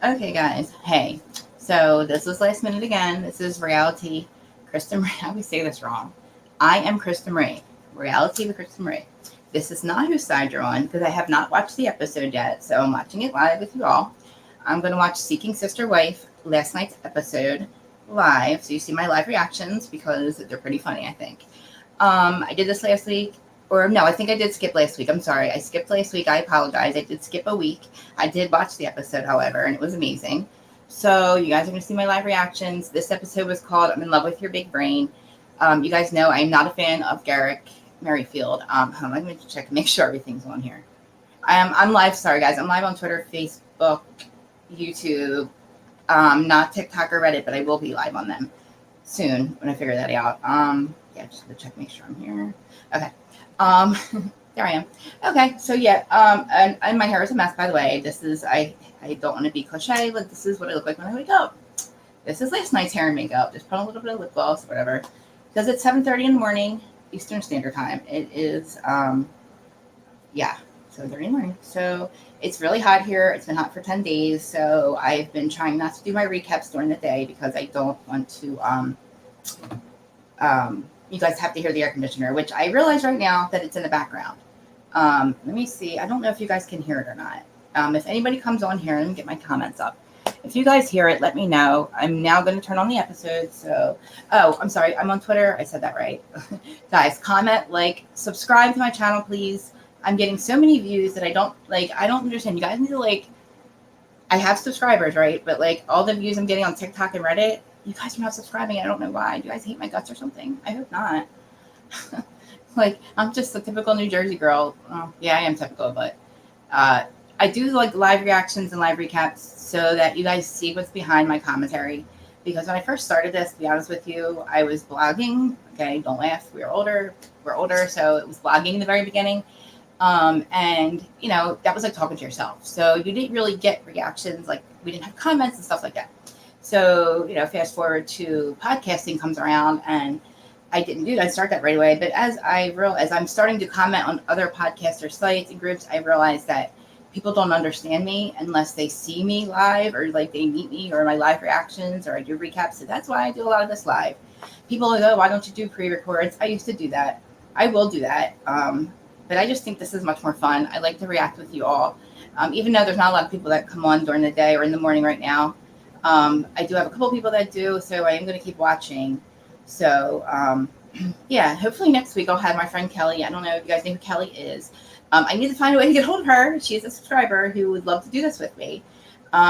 Okay, guys. Hey, so this is last minute again. This is reality. Kristen, I always say this wrong. I am Kristen Marie. Reality with Kristen Marie. This is not whose side you're on because I have not watched the episode yet, so I'm watching it live with you all. I'm going to watch Seeking Sister Wife, last night's episode, live, so you see my live reactions because they're pretty funny, I think. I did this last week. Or no, I think I did skip last week. I'm sorry. I skipped last week. I apologize. I did skip a week. I did watch the episode, however, and it was amazing. So you guys are going to see my live reactions. This episode was called I'm in Love with Your Big Brain. You guys know I'm not a fan of Garrick Merrifield. I'm going to check and make sure everything's on here. I'm live. Sorry, guys. I'm live on Twitter, Facebook, YouTube, not TikTok or Reddit, but I will be live on them soon when I figure that out. Yeah, just to check, make sure I'm here. Okay. There I am. Okay, so yeah, and my hair is a mess, by the way. This is, I don't want to be cliche, but this is what I look like when I wake up. This is last night's hair and makeup. Just put a little bit of lip gloss, whatever. Because it's 7:30 in the morning, Eastern Standard Time. It is, yeah, 7:30 in the morning. So it's really hot here. It's been hot for 10 days. So I've been trying not to do my recaps during the day because I don't want to, you guys have to hear the air conditioner, which I realize right now that it's in the background. Let me see. I don't know if you guys can hear it or not. If anybody comes on here, let me get my comments up. If you guys hear it, let me know. I'm now going to turn on the episode. So, oh, I'm sorry. I'm on Twitter. I said that right. Guys, comment, like, subscribe to my channel, please. I'm getting so many views that I don't understand. You guys need to, like, I have subscribers, right? But, like, all the views I'm getting on TikTok and Reddit, you guys are not subscribing. I don't know why. Do you guys hate my guts or something? I hope not. Like, I'm just a typical New Jersey girl. Well, yeah, I am typical, but I do like live reactions and live recaps so that you guys see what's behind my commentary. Because when I first started this, to be honest with you, I was blogging. Okay, don't laugh. We're older, so it was blogging in the very beginning. And, you know, that was like talking to yourself. So you didn't really get reactions. Like, we didn't have comments and stuff like that. So, you know, fast forward to podcasting comes around, and I didn't do that. I started that right away. But as I'm starting to comment on other podcaster sites and groups, I realized that people don't understand me unless they see me live or like they meet me or my live reactions or I do recaps. So that's why I do a lot of this live. People go, why don't you do pre-records? I used to do that. I will do that. But I just think this is much more fun. I like to react with you all. Even though there's not a lot of people that come on during the day or in the morning right now. I do have a couple people that do, so I am going to keep watching. So, yeah, hopefully next week I'll have my friend Kelly. I don't know if you guys know who Kelly is. I need to find a way to get hold of her. She is a subscriber who would love to do this with me.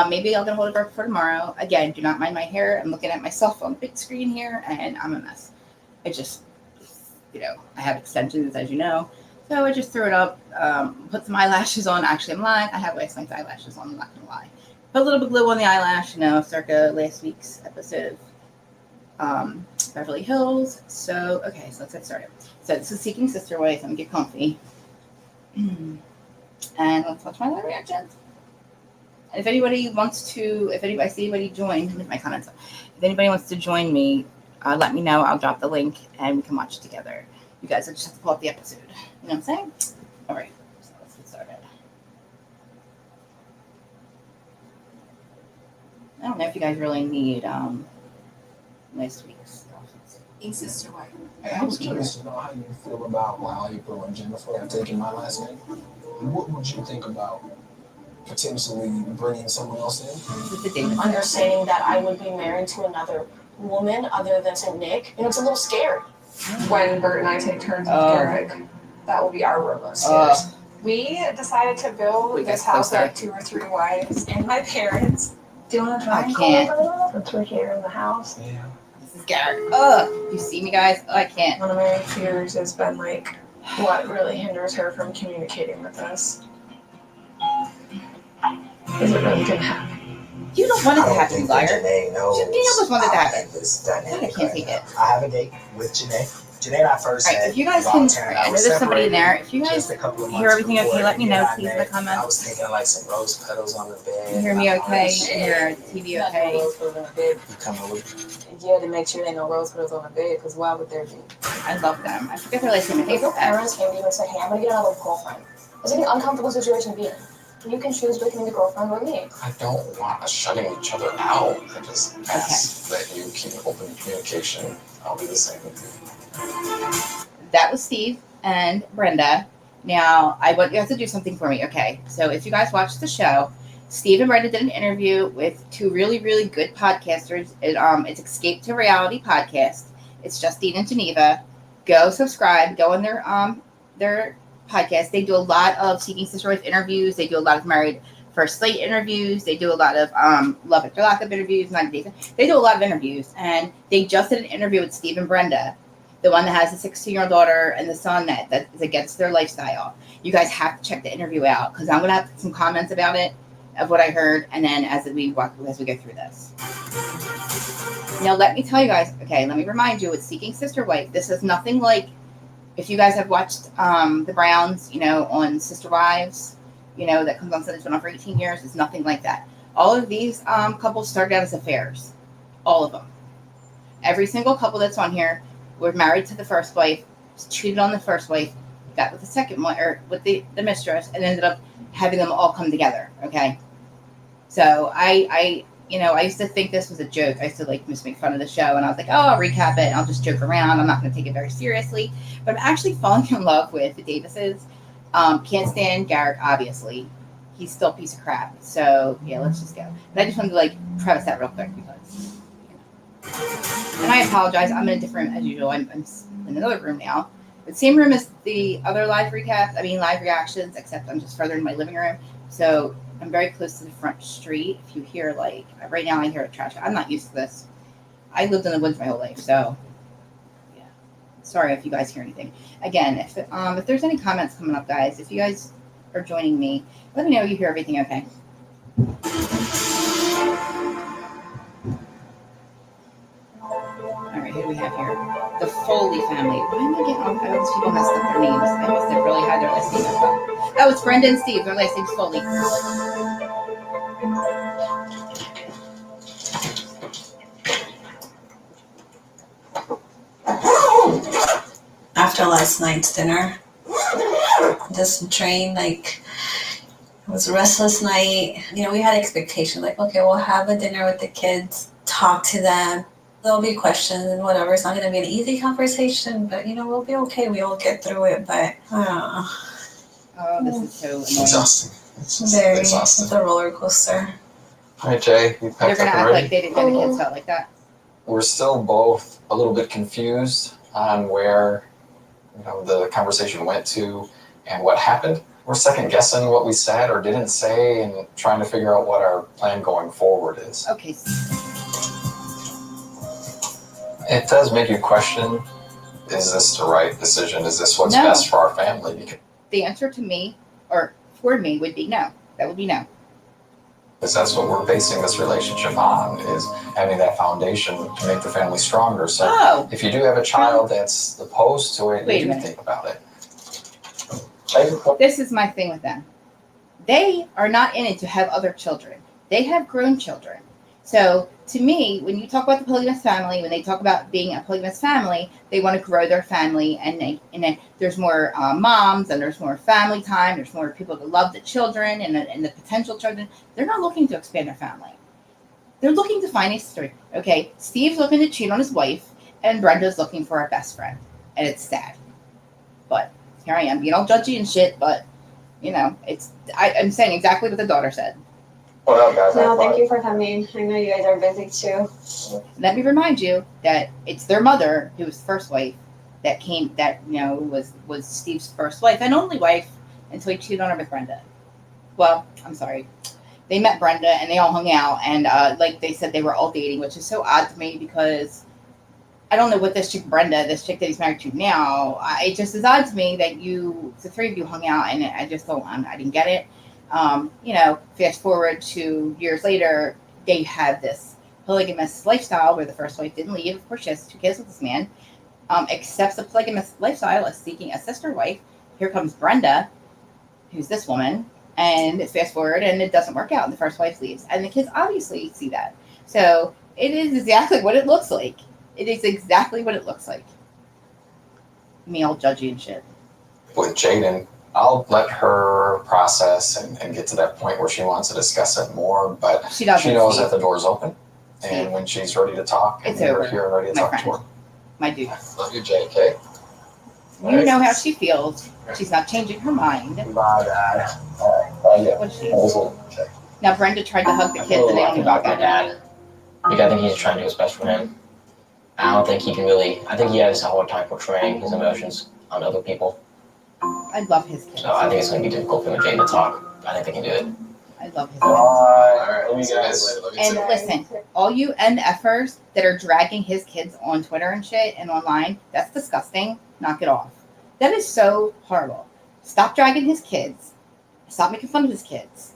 Maybe I'll get hold of her for tomorrow. Again, do not mind my hair. I'm looking at my cell phone big screen here, and I'm a mess. I just, you know, I have extensions, as you know. So I just threw it up, put some eyelashes on. Actually, I'm lying. I have last night's eyelashes on. I'm not going to lie. Put a little bit of glue on the eyelash, you know, circa last week's episode of Beverly Hills. So, okay, so let's get started. So this is Seeking Sister Wife. I'm going to get comfy. And let's watch my live reactions. And if anybody wants to, I see anybody join, my comments. If anybody wants to join me, let me know. I'll drop the link and we can watch it together. You guys will just have to pull up the episode. You know what I'm saying? All right, so let's get started. I don't know if you guys really need last week's stuff. Sister Wife. Hey, I was curious to know how you feel about while April and Jennifer have taken my last name. What would you think about potentially bringing someone else in? Understanding that I would be married to another woman other than to Nick, and it's a little scary. When Bert and I take turns with Garrick, that will be our robot stairs. We decided to build this house at 2 or 3 wives and my parents. Do you want to try and call it? Since we're here in the house. Yeah. This is Garrick. You see me, guys? I can't. One of my fears has been like what really hinders her from communicating with us. Is it really gonna happen? You don't want it to happen, liar. Janae knows. You almost wanted to happen. This dynamic. I can't take it. I have a date with Janae. Janae and I first All right, met. if you guys can, I know there's somebody in there. If you guys hear everything okay, let me know, please, in the I comments. was thinking like some rose petals on the bed. You hear me okay? You hear TV okay? Rose petals on the bed. You coming with me? Yeah, to make sure there ain't no rose petals on the bed, because why would there be? I love them. I forget their last name. I think If your it's parents came to you and said, hey, I'm going to get another girlfriend, is it an uncomfortable situation to be in? You can choose between the girlfriend or me. I don't want us shutting each other out. I just ask that you keep open communication. I'll do the same with you. That was Steve and Brenda. Now, I want you guys to do something for me, okay? So, if you guys watched the show, Steve and Brenda did an interview with two really, really good podcasters. It's Escape to Reality podcast. It's Justine and Geneva. Go subscribe. Go on their podcast. They do a lot of Seeking Sister Wife interviews. They do a lot of Married First Slate interviews. They do a lot of Love After Lockup interviews. 90 Days. They do a lot of interviews, and they just did an interview with Steve and Brenda, the one that has a 16-year-old daughter and the son that is against their lifestyle. You guys have to check the interview out because I'm going to have some comments about it, of what I heard, and then as we go through this. Now, let me tell you guys, okay, let me remind you, with Seeking Sister Wife, this is nothing like, if you guys have watched The Browns, on Sister Wives, that comes on Sunday, it's been on for 18 years, it's nothing like that. All of these couples started out as affairs. All of them. Every single couple that's on here were married to the first wife, cheated on the first wife, got with the second one, or with the mistress, and ended up having them all come together, okay? So I used to think this was a joke. I used to just make fun of the show, and I was like, oh, I'll recap it, and I'll just joke around. I'm not going to take it very seriously. But I'm actually falling in love with the Davises. Can't stand Garrick, obviously. He's still a piece of crap. So, yeah, let's just go. But I just wanted to, preface that real quick because, And I apologize. I'm in a different, as usual, I'm in another room now. The same room as the other live reactions, except I'm just further in my living room. So I'm very close to the front street. If you hear, right now I hear a trash. I'm not used to this. I lived in the woods my whole life, so yeah. Sorry if you guys hear anything. Again, if there's any comments coming up, guys, if you guys are joining me, let me know you hear everything okay. All right, who do we have here? The Foley family. Why am I getting I always people messed up their names. I must have really had their last name messed up. Oh, it's Brenda and Steve. Their last name's Foley. After last night's dinner, just drained, it was a restless night. We had expectations, okay, we'll have a dinner with the kids, talk to them. There'll be questions and whatever. It's not going to be an easy conversation, but, we'll be okay. We'll get through it, but I don't know. Oh, this is so annoying. Exhausting. It's Very. exhausting. It's a roller coaster. All right, Jay, you They're packed going to up act already? like they didn't know the kids felt like that. We're still both a little bit confused on where the conversation went to and what happened. We're second guessing what we said or didn't say and trying to figure out what our plan going forward is. Okay. It does make you question, is this the right decision? Is this what's No. best for our family? Because The answer to me, or for me, would be no. That would be no. that's what we're basing this relationship on, is having that foundation to make the family stronger. So Oh, if you do have a child that's opposed to it, Wait a you do minute. think about it. this is my thing with them. They are not in it to have other children. They have grown children. So to me, when you talk about the polygamous family, when they talk about being a polygamous family, they want to grow their family, and then there's more moms, and there's more family time. There's more people to love the children and the potential children. They're not looking to expand their family. They're looking to find a sister. Okay, Steve's looking to cheat on his wife, and Brenda's looking for a best friend, and it's sad. But here I am being all judgy and shit. But I'm saying exactly what the daughter said. What up, guys? No, thank you for coming. I know you guys are busy too. Let me remind you that it's their mother, who was the first wife, that was Steve's first wife and only wife until he cheated on her with Brenda. Well, I'm sorry. They met Brenda and they all hung out, and they said they were all dating, which is so odd to me because I don't know what this chick that he's married to now, it just is odd to me that the three of you hung out, and I just don't, I didn't get it. Fast forward to years later, they have this polygamous lifestyle where the first wife didn't leave. Of course, she has 2 kids with this man. Accepts the polygamous lifestyle as seeking a sister wife. Here comes Brenda, who's this woman, and fast forward, and it doesn't work out, and the first wife leaves. And the kids obviously see that. So it is exactly what it looks like. It is exactly what it looks like. Me all judgy and shit. With Jaden, I'll let her process and get to that point where she wants to discuss it more, but She doesn't. she knows Steve. that the door's open. Steve. And when she's ready to talk, and It's you're over, here and ready to my talk friend. to her. My dude. Love you, JK. You know how she feels. She's not changing her mind. Bye, Dad. What's she? Now Brenda tried to hug the kids and they only about got my dad. Because I think he's trying to do what's best for him. I don't think he can really. I think he has a hard time portraying his emotions on other people. I love his kids. So I think it's going to be difficult for him and Jane to talk. I think they can do it. I love his kids. Alright, love you guys. Love you And too. listen, all you NFers that are dragging his kids on Twitter and shit and online, that's disgusting. Knock it off. That is so horrible. Stop dragging his kids. Stop making fun of his kids.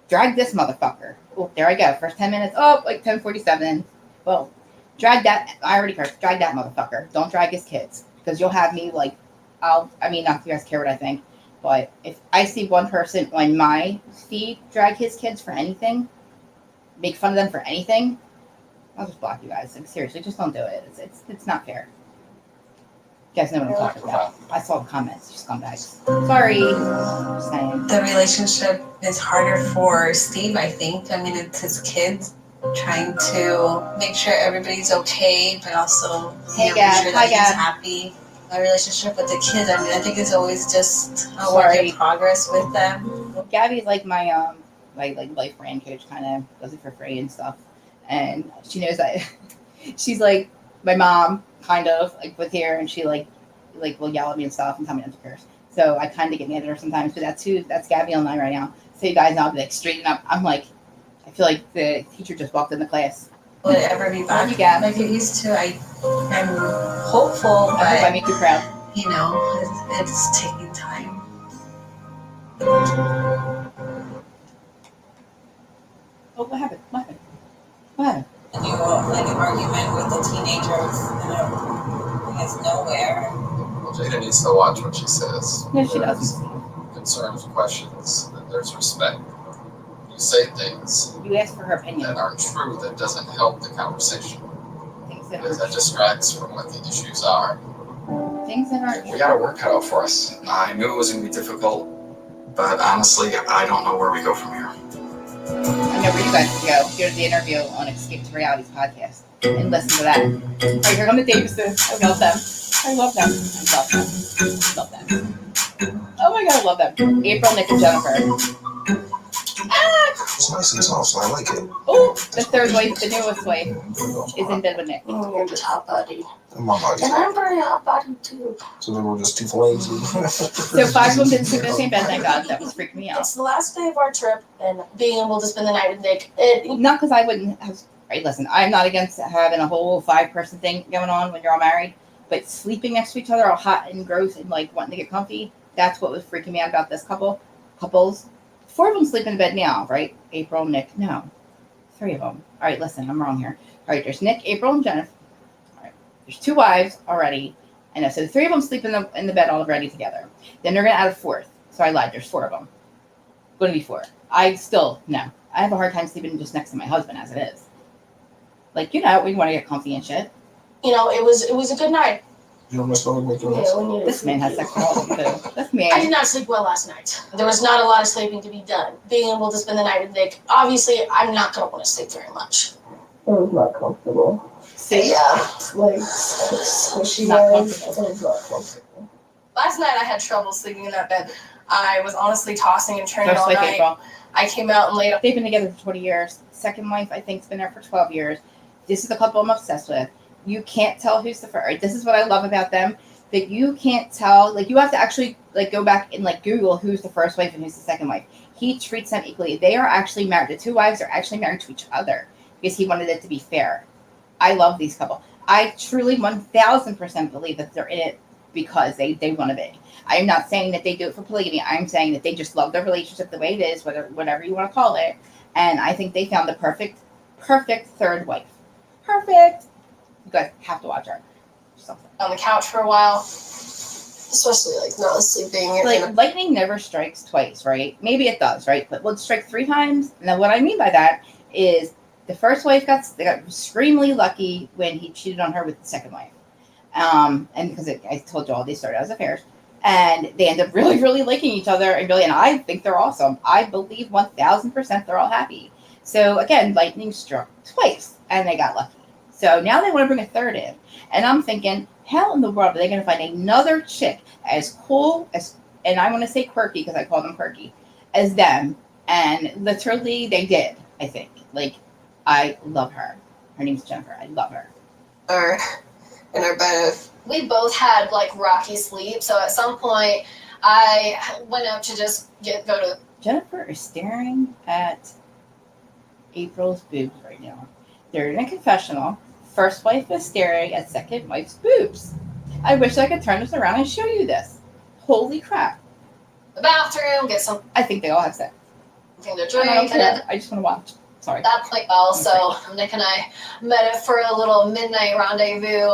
Drag this motherfucker. Oh, there I go. First 10 minutes. Oh, like 10:47. Well, drag that. I already cursed. Drag that motherfucker. Don't drag his kids. Because you'll have me like, not that you guys care what I think, but if I see one person on my feed drag his kids for anything, make fun of them for anything, I'll just block you guys. Like, seriously, just don't do it. It's not fair. You guys know what I'm talking about. I saw the comments, you scumbags. Sorry. Just saying. The relationship is harder for Steve, I think. I mean, it's his kids trying to make sure everybody's okay, but also Hey, make Gab. sure Hi, that he's Gab. happy. My relationship with the kids, I mean, I think it's always just a work in progress with them. Gabby's like my life brand coach, kind of does it for free and stuff, and she knows that she's like my mom, kind of like with here, and she like will yell at me and stuff and tell me not to curse. So I kind of get mad at her sometimes, but that's Gabby online right now. So you guys know, I'll be like straighten up. I'm like, I feel like the teacher just walked in the class. Will it ever be Love back you, Gab. like it used to? I'm hopeful, I hope I but make you proud. you know, it's taking time. Oh, what happened? What happened? What happened? And you like an argument with the teenagers, I guess nowhere. Well, Jada needs to watch what she says. No, she There's doesn't. Concerns, questions, and there's respect. You say things You asked for her that opinion. aren't true, that doesn't help the conversation. Things that Because that are distracts from what the issues are. things that aren't We true. got our work cut out for us. I knew it was going to be difficult, but honestly, I don't know where we go from here. I know where you guys can go. Go to the interview on Escape to Reality's podcast and listen to that. All right, here come the Davises. I love them. I love them. I love them. I love them. Oh my god, I love them. April, Nick, and Jennifer. It's nice and soft, so I like it. Oh, the third wife, the newest wife, is in bed with Nick. You're just hot body. And my body. And I'm pretty hot body too. So then we're just two flames. So 5 of them didn't sleep in the same bed, thank God. That was freaking me out. It's the last day of our trip, and being able to spend the night with Nick, Not because I wouldn't have. Right, listen, I'm not against having a whole 5-person thing going on when you're all married, but sleeping next to each other all hot and gross and like wanting to get comfy, that's what was freaking me out about this couples. 4 of them sleep in bed now, right? April, Nick, no. 3 of them. All right, listen, I'm wrong here. All right, there's Nick, April, and Jennifer. All right, there's 2 wives already. And so the 3 of them sleep in the bed already together. Then they're going to add a 4th. So I lied, there's 4 of them. Going to be 4. I have a hard time sleeping just next to my husband as it is. Like, we want to get comfy and shit. it was a good night. You know my stomach making Yeah, noise? we needed This man has sex all too. This man. I did not sleep well last night. There was not a lot of sleeping to be done. Being able to spend the night with Nick, obviously, I'm not going to want to sleep very much. It was not comfortable. See? Like, squishy Not guys. comfortable. It was not comfortable. Last night I had trouble sleeping in that bed. I was honestly tossing and turning First all wife, night. April. I came out and laid They've been together for 20 years. Second wife, I think, has been there for 12 years. This is the couple I'm obsessed with. You can't tell who's the first. This is what I love about them. That you can't tell. Like, you have to actually go back and Google who's the first wife and who's the second wife. He treats them equally. They are actually married. The 2 wives are actually married to each other because he wanted it to be fair. I love these couple. I truly 1000% believe that they're in it because they want to be. I am not saying that they do it for polygamy. I'm saying that they just love their relationship the way it is, whatever you want to call it. And I think they found the perfect third wife. Perfect. You guys have to watch her. Something. on the couch for a while. Especially, not sleeping. Like, lightning never strikes twice, right? Maybe it does, right? But will it strike 3 times? And then what I mean by that is the first wife got extremely lucky when he cheated on her with the second wife. And because I told you all, they started as affairs. And they end up really, really liking each other, and I think they're awesome. I believe 1000% they're all happy. So again, lightning struck twice, and they got lucky. So now they want to bring a third in, and I'm thinking, how in the world are they going to find another chick as cool as, and I want to say quirky because I call them quirky, as them? And literally, they did. I think, like, I love her. Her name's Jennifer. I love her. Or in our bed. We both had like rocky sleep, so at some point I went up to just go to. Jennifer is staring at April's boobs right now. They're in a confessional. First wife is staring at second wife's boobs. I wish I could turn this around and show you this. Holy crap. The bathroom, get something I think they all have sex. to I drink, don't and care. at I just want to watch. Sorry. that point, well, so Nick and I met for a little midnight rendezvous.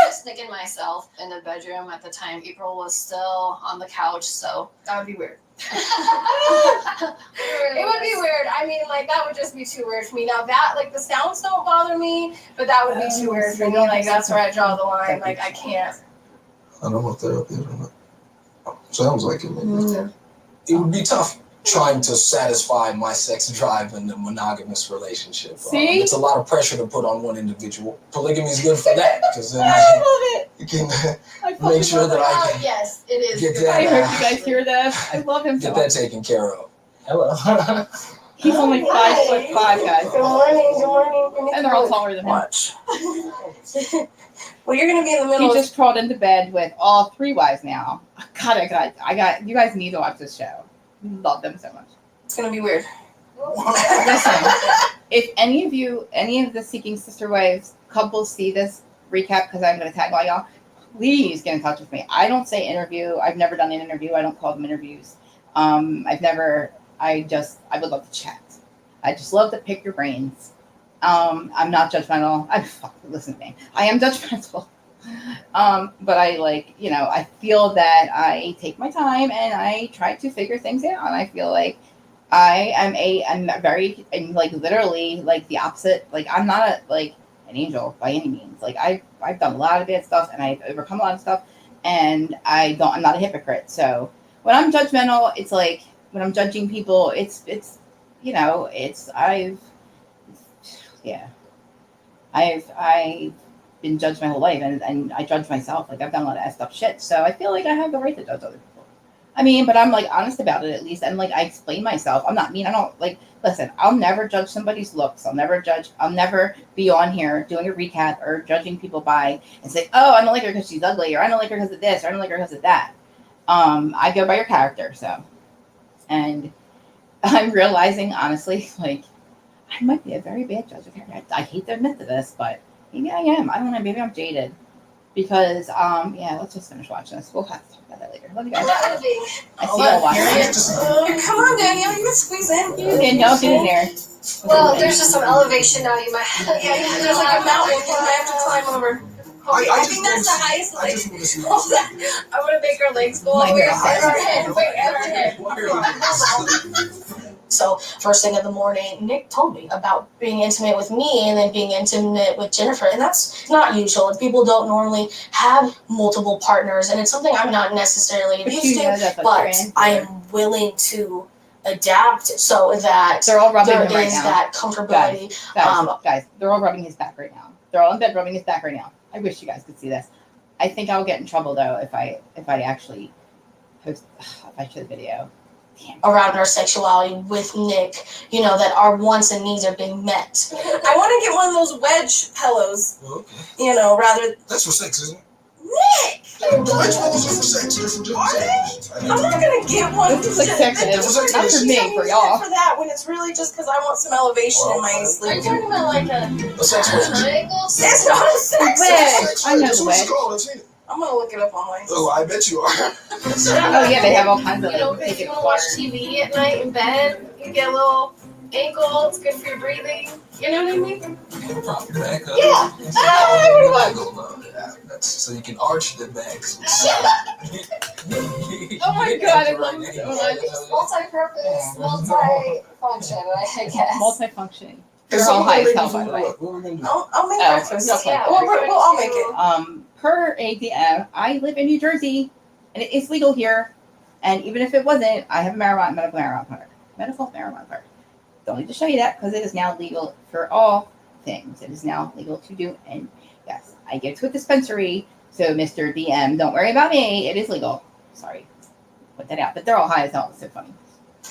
Just Nick and myself in the bedroom at the time. April was still on the couch, so That would be weird. it It would be weird. I mean, like, that would just be too weird for me. Now, that, like, the sounds don't bother me, but that would be too weird for me. Like, that's where I draw the line. Like, I can't. I don't know if therapy is or not. Sounds like it. Maybe. It would be tough trying to satisfy my sex drive in a monogamous relationship. See? It's a lot of pressure to put on one individual. Polygamy is good for that because then I love it. you can I make fucking sure love that it. I oh can yes, it is. Get You're that I right. hope you guys hear this. I love him so get that much. taken care of. Hello. He's only 5'5", guys. Good morning. Good morning. And they're all taller than him. Watch. Well, you're gonna be in the middle. He of just crawled into bed with all 3 wives now. God, I got. You guys need to watch this show. Love them so much. It's gonna be weird. Listen, if any of the Seeking Sister Wives couples see this recap, because I'm going to tag all y'all, please get in touch with me. I don't say interview. I've never done an interview. I don't call them interviews. I would love to chat. I just love to pick your brains. I'm not judgmental. Listen to me. I am judgmental. But I feel that I take my time and I try to figure things out. And I feel like I'm literally like the opposite. Like, I'm not an angel by any means. Like, I've done a lot of bad stuff and I've overcome a lot of stuff, and I'm not a hypocrite. So when I'm judgmental, it's like when I'm judging people, I've been judged my whole life, and I judge myself. Like, I've done a lot of effed up shit, so I feel like I have the right to judge other people. I mean, but I'm honest about it at least, and I explain myself. I'm not mean. I don't listen. I'll never judge somebody's looks. I'll never be on here doing a recap or judging people by and say, oh, I don't like her because she's ugly, or I don't like her because of this, or I don't like her because of that. I go by your character, so. And I'm realizing, honestly, I might be a very bad judge of character. I hate to admit to this, but maybe I am. I don't know. Maybe I'm jaded. Because, let's just finish watching this. We'll have to talk about that later. Love you guys. I see y'all watching. Come on, Danielle, you can squeeze in. Danielle, get in there. Well, there's just some elevation now. You might. Yeah, there's like a mountain you might have to climb over. I think that's the highest I leg. just want to see. I want to make her legs go all the way up to her head. Wait, at her head. So first thing in the morning, Nick told me about being intimate with me and then being intimate with Jennifer, and that's not usual. People don't normally have multiple partners, and it's something I'm not necessarily used to. But I am willing to adapt so that They're all rubbing there him right is now. that comfortability. Guys, they're all rubbing his back right now. They're all in bed rubbing his back right now. I wish you guys could see this. I think I'll get in trouble though if I actually post if I show the video. Damn. Around our sexuality with Nick, that our wants and needs are being met. I want to get one of those wedge pillows, Okay. rather. That's for sex, isn't it? Nick! Which ones are for sex? Different Are things. I'm not going to get one. This is sexy. Not for me, for y'all. For that, when it's really just because I want some elevation in my Are you sleep. talking about like a A sex wedge. triangle? It's not a sex Wedge. Sex I know wedge. That's the what it's wedge. called. I've seen it. I'm going to look it up online. Oh, I bet you are. Oh yeah, they have all kinds of If you want to watch TV at night in bed, you get a little ankle. It's good for your breathing. You know what I mean? Prop your back up. Yeah. That's so you can arch the back. Oh my God, I love it so much. Multi-purpose, multi-function, I guess. Multifunctioning. They're all high as hell, by the way. I'll make Oh, it. so it's not Yeah, fun. Well, I'll make it. Per ADM, I live in New Jersey, And it is legal here. And even if it wasn't, I have a medical marijuana card. Don't need to show you that because it is now legal for all things. It is now legal to do. And yes, I go to a dispensary. So Mr. DM, don't worry about me. It is legal. Sorry. Put that out. But they're all high as hell. It's so funny.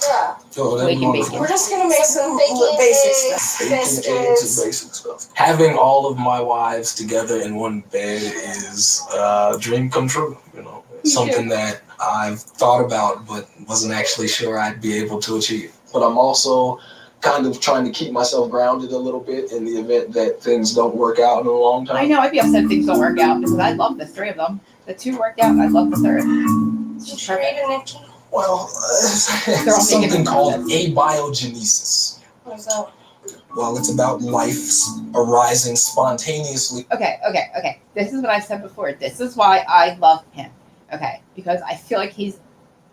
Yeah. Waking bacon. We're just gonna make some basic stuff. Basic stuff. Having all of my wives together in one bed is a dream come true. You know, it's something that I've thought about but wasn't actually sure I'd be able to achieve. But I'm also kind of trying to keep myself grounded a little bit in the event that things don't work out in a long time. I know, I'd be upset if things don't work out because I love the 3 of them. The 2 worked out and I love the 3rd. Did you read it, Nikki? Well, They're all something thinking called about abiogenesis. What is that? Well, it's about life arising spontaneously. Okay. This is what I've said before. This is why I love him. Okay, because I feel like he's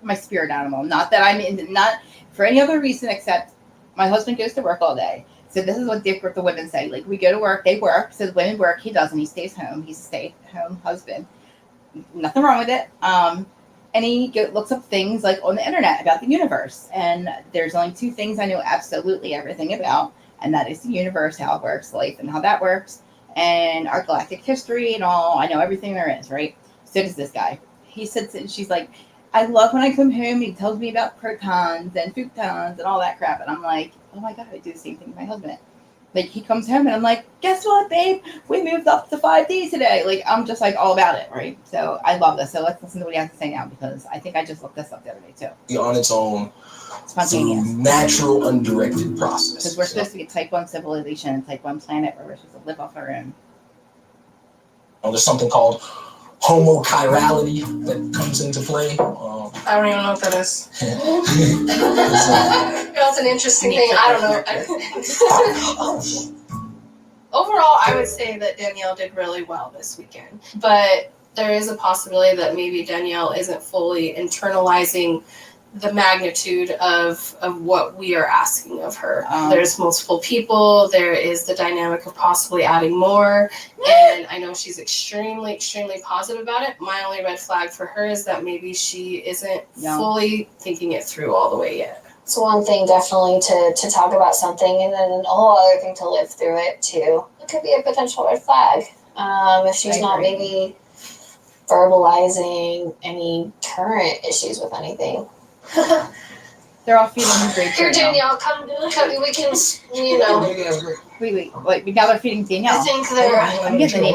my spirit animal. Not that I'm in, not for any other reason except my husband goes to work all day. So this is what the women say. Like, we go to work, they work. So the women work, he doesn't. He stays home. He's a stay-at-home husband. Nothing wrong with it. And he looks up things like on the internet about the universe. And there's only 2 things I know absolutely everything about. And that is the universe, how it works, life, and how that works. And our galactic history and all. I know everything there is, right? So does this guy. He sits and she's like, I love when I come home, he tells me about protons and photons and all that crap. And I'm like, oh my God, I do the same thing with my husband. Like, he comes home and I'm like, guess what, babe? We moved up to 5D today. Like, I'm just like all about it, right? So I love this. So let's listen to what he has to say now because I think I just looked this up the other day too. On its own, Spontaneous. natural, undirected process. Because we're supposed to be type 1 civilization and type 1 planet where we're supposed to live off our own. Well, there's something called homochirality that comes into play. I don't even know what that is. That's an interesting thing. I don't know. Overall, I would say that Danielle did really well this weekend. But there is a possibility that maybe Danielle isn't fully internalizing the magnitude of what we are asking of her. There's multiple people. There is the dynamic of possibly adding more. And I know she's extremely, extremely positive about it. My only red flag for her is that maybe she isn't fully thinking it through all the way yet. It's one thing definitely to talk about something and then a whole other thing to live through it too. It could be a potential red flag. If she's not maybe verbalizing any current issues with anything. They're all feeding him grapes. Here, right now. Danielle, come, we can, you know. Wait, now they're feeding Danielle. I think they're. I'm getting the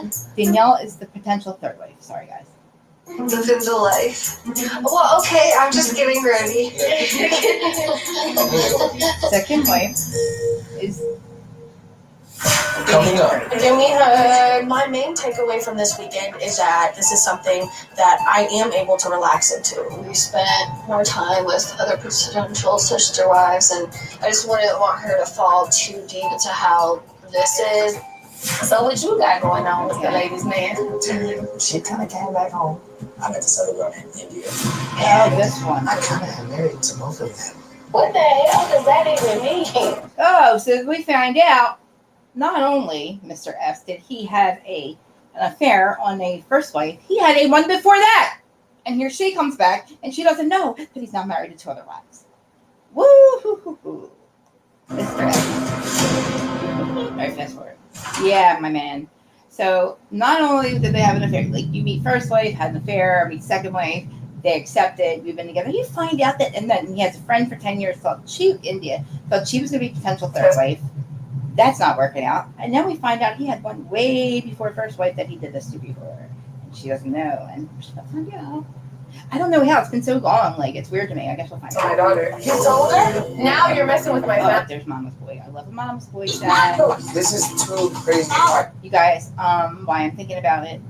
names. Danielle is the potential 3rd wife. Sorry, guys. Living the life. Well, okay, I'm just getting ready. 2nd wife is Coming up. My main takeaway from this weekend is that this is something that I am able to relax into. We spent more time with other potential sister wives, and I just wouldn't want her to fall too deep into how this is. So what you got going on with the ladies, man? She kind of came back home. I met this other girl in India. oh, this one. I kind of got married to both of them. What the hell does that even mean? Oh, so we find out not only Mr. F did he have an affair on a first wife, he had a one before that. And here she comes back and she doesn't know that he's now married to 2 other wives. Woo-hoo-hoo-hoo. Mr. F. All right, fast forward. Yeah, my man. So not only did they have an affair, like you meet first wife, had an affair, meet second wife, they accepted, we've been together. You find out that, and then he has a friend for 10 years, thought she was going to be potential 3rd wife. That's not working out. And then we find out he had one way before first wife that he did this to before. And she doesn't know. And she'll find out. I don't know how. It's been so long. Like, it's weird to me. I guess we'll find out. My daughter. You told her? Now you're messing with my son. Oh, there's Mama's Boy. I love a Mama's Boy. This is too crazy. You guys, why I'm thinking about it,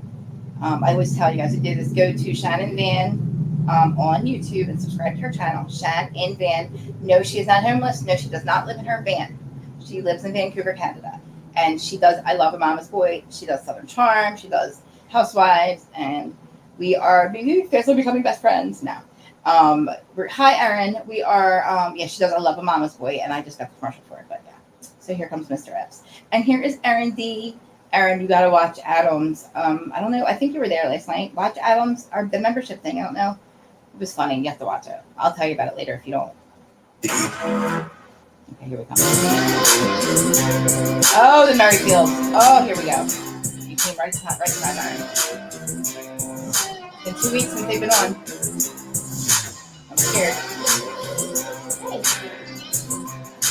I always tell you guys to do this. Go to Shannon Van on YouTube and subscribe to her channel. Shannon Van. No, she is not homeless. No, she does not live in her van. She lives in Vancouver, Canada. And she does I Love a Mama's Boy. She does Southern Charm. She does Housewives. And we are becoming best friends now. Hi, Erin. We are, she does I Love a Mama's Boy. And I just got the commercial for it. But yeah. So here comes Mr. Epps. And here is Erin D. Erin, you gotta watch Adams. I don't know. I think you were there last night. Watch Adams or the membership thing. I don't know. It was funny. You have to watch it. I'll tell you about it later if you don't. Okay, here we come. Oh, the Merrifield. Oh, here we go. You came right to time, Erin. Been 2 weeks since they've been on. I'm scared.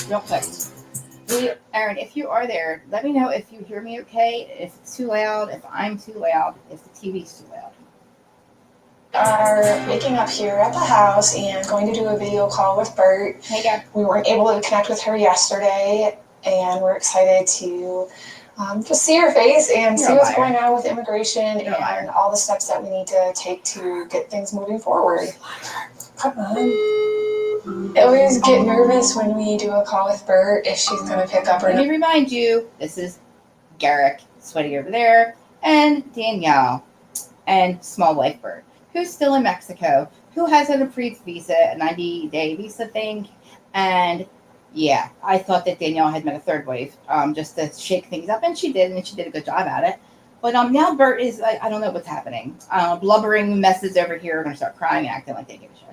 Real quick. Erin, if you are there, let me know if you hear me okay, if it's too loud, if I'm too loud, if the TV's too loud. Are waking up here at the house and going to do a video call with Bert. Hey, Gab. We weren't able to connect with her yesterday, and we're excited to just see her face and You're see a what's liar. going on with immigration You're a liar. and all the steps that we need to take to get things moving forward. Come on. I always get nervous when we do a call with Bert if she's going to pick up or Let not. me remind you, this is Garrick, Sweaty over there, and Danielle, and Small Life Bird, who's still in Mexico, who has an approved visa, a 90-day visa thing, and yeah, I thought that Danielle had met a third wave, just to shake things up, and she did a good job at it. But now Bert is, I don't know what's happening. Blubbering messes over here are going to start crying and acting like they give a shit.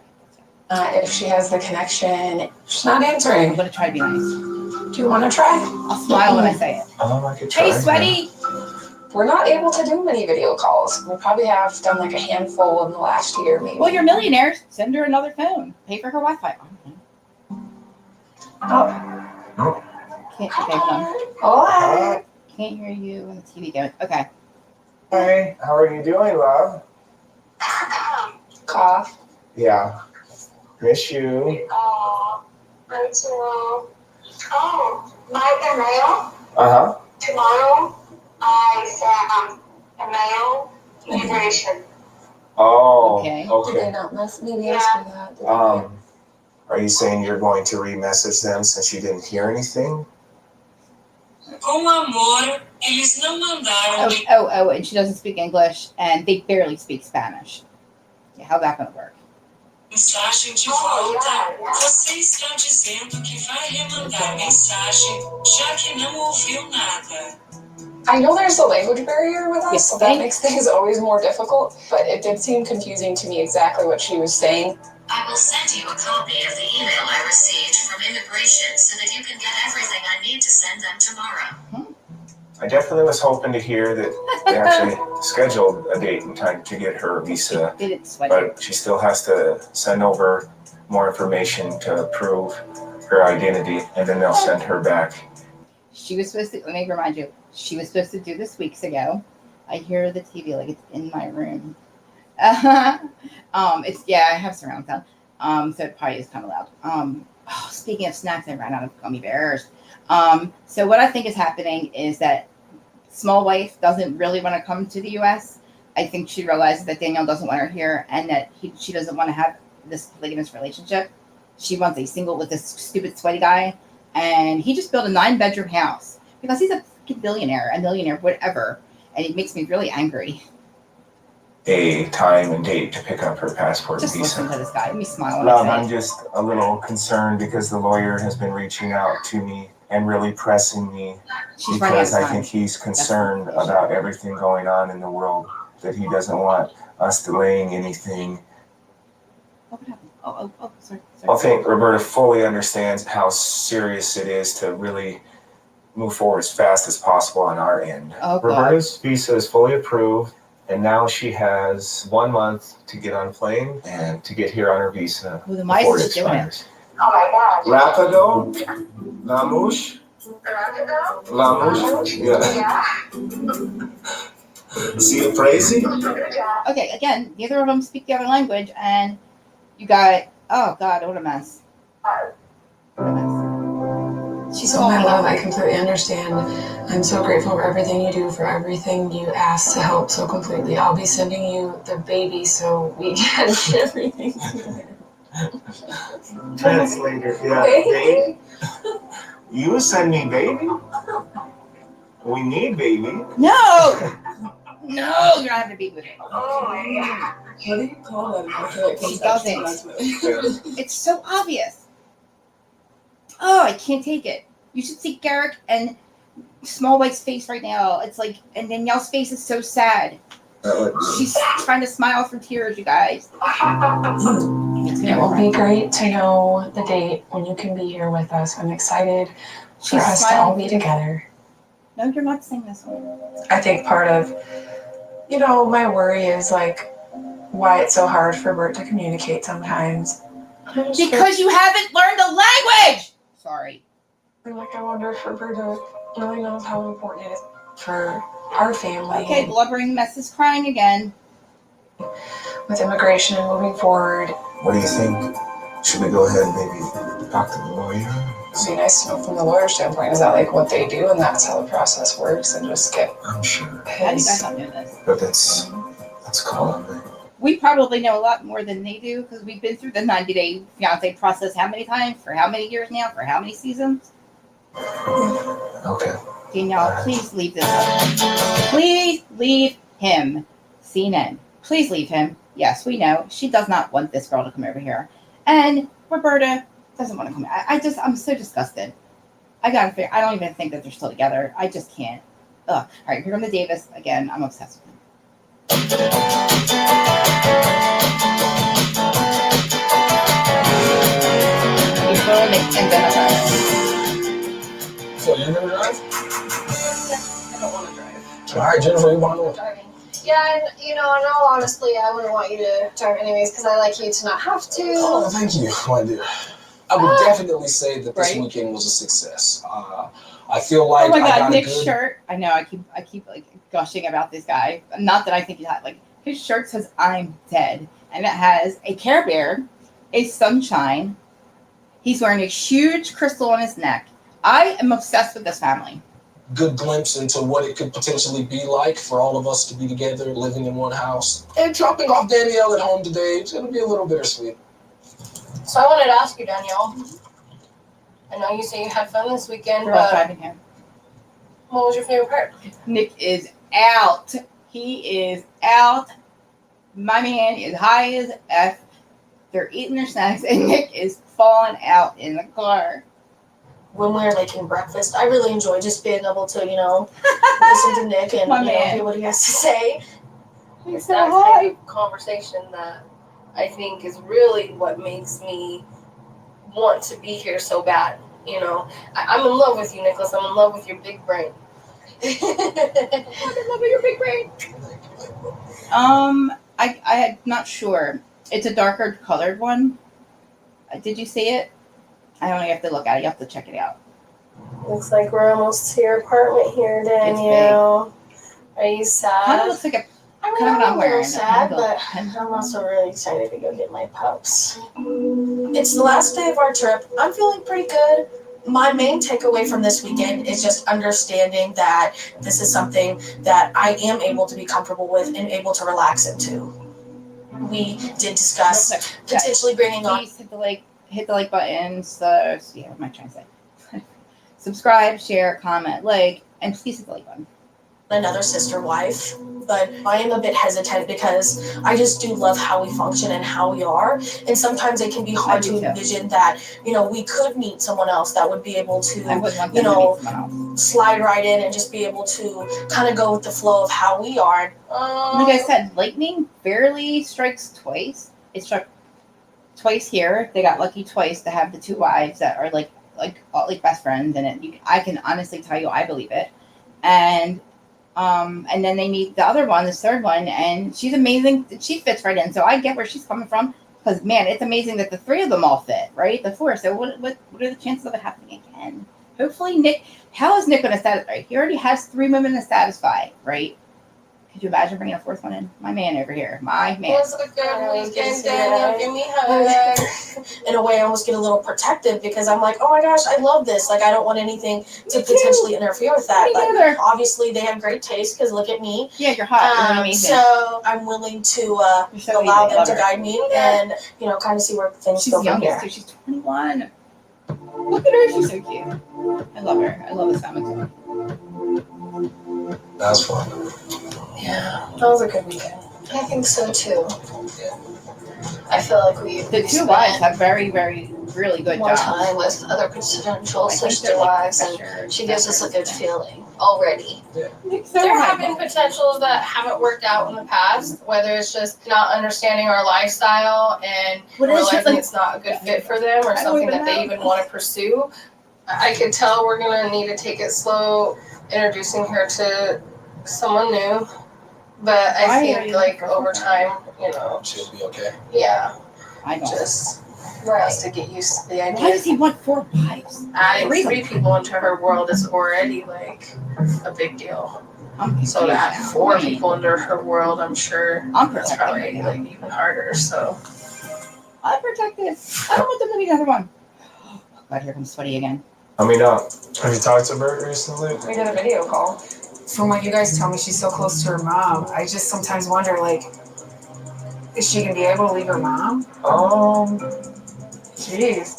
If she has the connection, she's not answering. I'm going to try to be nice. Do you want to try? I'll smile when I say it. I could try. Hey, Sweaty! We're not able to do many video calls. We probably have done like a handful in the last year, maybe. Well, you're millionaires. Send her another phone. Pay for her Wi-Fi. Oh. Can't, okay, hold on. Hola. Can't hear you on the TV going. Okay. Hey, how are you doing, love? Cough. Yeah. Miss you. Oh, me too. Oh, my email. Uh-huh. Tomorrow, I sent a mail immigration. Oh, Okay. Did okay. they not mess maybe ask for that? Did they? Are you saying you're going to re-message them since you didn't hear anything? Com amor, eles não mandaram. Oh, and she doesn't speak English, and they barely speak Spanish. Yeah, how's that going to work? Mensagem de volta. Você está dizendo que vai remandar mensagem, já que não ouviu nada. I know there's a language barrier with us, Yes, so that thank- makes things always more difficult, but it did seem confusing to me exactly what she was saying. I will send you a copy of the email I received from immigration so that you can get everything I need to send them tomorrow. I definitely was hoping to hear that they actually scheduled a date and time to get her visa, Did it, Sweaty? but she still has to send over more information to prove her identity, and then they'll send her back. She was supposed to, let me remind you, she was supposed to do this weeks ago. I hear the TV like it's in my room. It's, yeah, I have surround sound. So it probably is kind of loud. Speaking of snacks, I ran out of gummy bears. So what I think is happening is that Small Wife doesn't really want to come to the U.S. I think she realizes that Danielle doesn't want her here, and that she doesn't want to have this polygamous relationship. She wants a single with this stupid sweaty guy, and he just built a 9-bedroom house because he's a freaking billionaire, a millionaire, whatever, and it makes me really angry. A time and date to pick up her passport Just and visa. listen to this guy. Let me smile when Love, I I'm say it. just a little concerned because the lawyer has been reaching out to me and really pressing me She's running out because of I time. think he's concerned That's the issue. about everything going on in the world, that he doesn't want us delaying anything. Oh, what happened? Oh, sorry. I think Roberta fully understands how serious it is to really move forward as fast as possible on our end. Oh, God. Roberta's visa is fully approved, and now she has 1 month to get on a plane and to get here on her visa Who the mice before it is doing it? expires. Oh my God. Rapido? Lamouche? Rapido? Lamouche? Yeah. See it crazy? Good job. Okay, again, neither of them speak the other language, and you got, oh, God, what a mess. What a mess. She's So, all my love, I completely understand. I'm so grateful for everything you do, for everything you ask to help so completely. I'll be sending you the baby so we can get everything. Translator, yeah. Baby? You send me baby? We need baby. No! No, you don't have to be with it. Oh my God. What do you call that? I feel like She conception, doesn't. that's what- It's so obvious. Oh, I can't take it. You should see Garrick and small white's face right now. It's like, and Danielle's face is so sad. She's trying to smile through tears, you guys. It will be great to know the date when you can be here with us. I'm excited for us to all be together. No, you're not saying this one. I think part of, my worry is like why it's so hard for Bert to communicate sometimes. Because you haven't learned the language! Sorry. Like, I wonder if Roberta really knows how important it is for our family. Okay, blubbering mess is crying again. With immigration and moving forward. What do you think? Should we go ahead and maybe talk to the lawyer? It'd be nice to know from the lawyer standpoint, is that like what they do and that's how the process works, and just get I'm sure. How do you guys not know this? But that's common. We probably know a lot more than they do because we've been through the 90-day fiance process how many times? For how many years now? For how many seasons? Okay. Danielle, please leave this up. Please leave him. CNN. Please leave him. Yes, we know. She does not want this girl to come over here. And Roberta doesn't want to come. I'm so disgusted. I don't even think that they're still together. I just can't. Ugh. All right, here comes the Davis again. I'm obsessed with him. April, Nick, and Jennifer. So you're gonna drive? I don't want to drive. All right, Jennifer, you want to? Driving. Yeah, and in all honesty, I wouldn't want you to drive anyways because I like you to not have to. Oh, thank you, my dear. I would definitely say that this weekend was a success. I feel like oh my I god, got Nick's a good... shirt. I know. I keep like gushing about this guy. Not that I think he's hot. Like his shirt says "I'm dead," and it has a Care Bear, a sunshine. He's wearing a huge crystal on his neck. I am obsessed with this family. Good glimpse into what it could potentially be like for all of us to be together, living in one house, and dropping off Danielle at home today. It's gonna be a little bittersweet. So I wanted to ask you, Danielle. I know you say you had fun this weekend, We're all but driving here. what was your favorite part? Nick is out. He is out. My man is high as F. They're eating their snacks, and Nick is falling out in the car. When we were making breakfast, I really enjoy just being able to, listen to Nick and hear what he has to say. It's that type of conversation that I think is really what makes me want to be here so bad. I'm in love with you, Nicholas. I'm in love with your big brain. I'm in love with your big brain. I'm not sure. It's a darker colored one. Did you see it? I only have to look at it. You have to check it out. Looks like we're almost to your apartment here, Danielle. Are you sad? Kind of looks like I'm a little sad, but I'm also really excited to go get my pups. It's the last day of our trip. I'm feeling pretty good. My main takeaway from this weekend is just understanding that this is something that I am able to be comfortable with and able to relax into. We did discuss potentially bringing on... Please hit the like button. So yeah, what am I trying to say? Subscribe, share, comment, like, and please hit the like button. Another sister wife, but I am a bit hesitant because I just do love how we function and how we are, and sometimes it can be hard to envision that we could meet someone else that would be able to slide right in and just be able to kind of go with the flow of how we are. Like I said, lightning barely strikes twice. It struck twice here. They got lucky twice to have the two wives that are like best friends, and I can honestly tell you I believe it. And then they meet the other one, this third one, and she's amazing. She fits right in. So I get where she's coming from because, man, it's amazing that the three of them all fit, right? The four. So what are the chances of it happening again? Hopefully, Nick. How is Nick going to satisfy? He already has 3 women to satisfy, right? Could you imagine bringing a fourth one in? My man over here. My man. It was a good weekend, Danielle. Give me hugs. In a way, I almost get a little protective because I'm like, oh my gosh, I love this. Like, I don't want anything to potentially interfere with that. But obviously, they have great taste because look at me. Yeah, you're hot. You're amazing. So I'm willing to allow them to guide me and kind of see where things go from here. She's 21. Look at her. She's so cute. I love her. I love this family too. That was fun. Yeah, that was a good weekend. I think so too. I feel like we The two wives have very, very, really good more jobs. time with other potential I think sister they're, like, wives, and professors, she gives us a good professors. feeling already. There have been potentials that haven't worked out in the past, whether it's just not understanding our lifestyle and What is it, realizing like- it's not a good fit for them or I don't something even that they know. even want to pursue. I can tell we're gonna need to take it slow introducing her to someone new. But Why I are think you like looking for over time, She'll be okay. yeah, I don't. just Right. has to get used to the Why idea. does he want 4 wives? Adding Three. 3 people into her world is already like a big deal. I'm So to add confused 4 now. people into her world, I'm sure I'm that's protected probably right now. like even harder. So I'm protected. I don't want them to be another one. Oh, God, here comes Sweaty again. Have you talked to Bert recently? we did a video call. From what you guys tell me, she's so close to her mom. I just sometimes wonder, like, is she gonna be able to leave her mom? Jeez.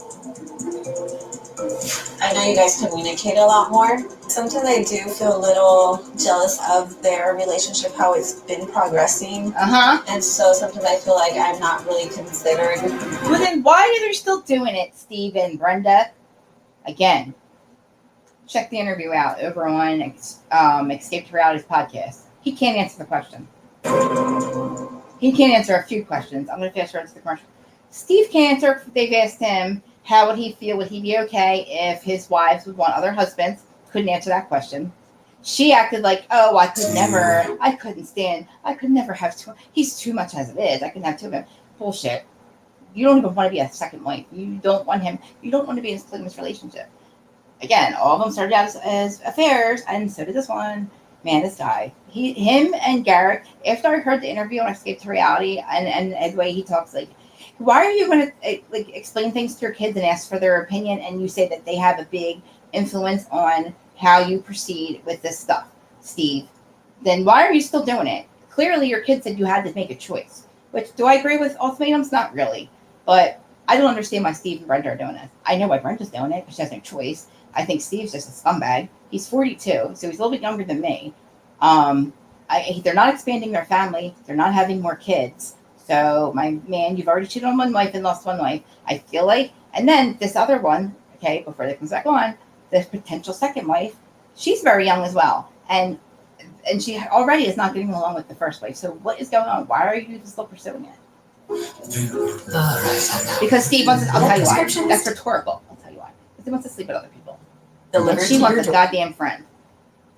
I know you guys communicate a lot more. Sometimes I do feel a little jealous of their relationship, how it's been progressing. And so sometimes I feel like I'm not really considered. Well, then why are they still doing it, Steve and Brenda? Again, check the interview out over on Escape to Reality's podcast. He can't answer the question. He can't answer a few questions. I'm going to fast forward to the commercial. Steve can't answer if they've asked him how would he feel, would he be okay if his wives would want other husbands. Couldn't answer that question. She acted like, oh, I could never have two. He's too much as it is. I couldn't have 2 of him. Bullshit. You don't even want to be a second wife. You don't want him. You don't want to be in a polygamous relationship. Again, all of them started out as affairs, and so did this one. Man, this guy. Him and Garrett, after I heard the interview on Escape to Reality and the way he talks, like, why are you going to like explain things to your kids and ask for their opinion, and you say that they have a big influence on how you proceed with this stuff, Steve? Then why are you still doing it? Clearly, your kid said you had to make a choice. Which, do I agree with ultimatums? Not really. But I don't understand why Steve and Brenda are doing this. I know why Brenda's doing it, because she has no choice. I think Steve's just a scumbag. He's 42, so he's a little bit younger than me. They're not expanding their family. They're not having more kids. So, my man, you've already cheated on 1 wife and lost 1 wife. I feel like, and then this other one, okay, before they comes back on, the potential second wife, she's very young as well. And she already is not getting along with the first wife. So what is going on? Why are you still pursuing it? Because Steve wants to, I'll tell you why. That's rhetorical. I'll tell you why. Because he wants to sleep with other people. And she wants a goddamn friend.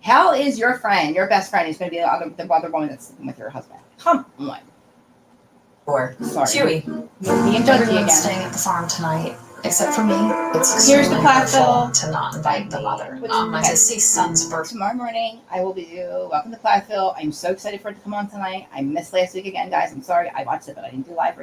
How is your friend, your best friend, who's going to be the other woman that's sleeping with your husband? Come on. Or Sorry. Chewy. Being judgy Everyone's again. staying at the farm tonight, except for me. It's Here's the extremely Plathville. hurtful to not invite the mother. My Okay. deceased son's birthday. Tomorrow morning, I will be welcome to Plathville. I'm so excited for it to come on tonight. I missed last week again, guys. I'm sorry. I watched it, but I didn't do live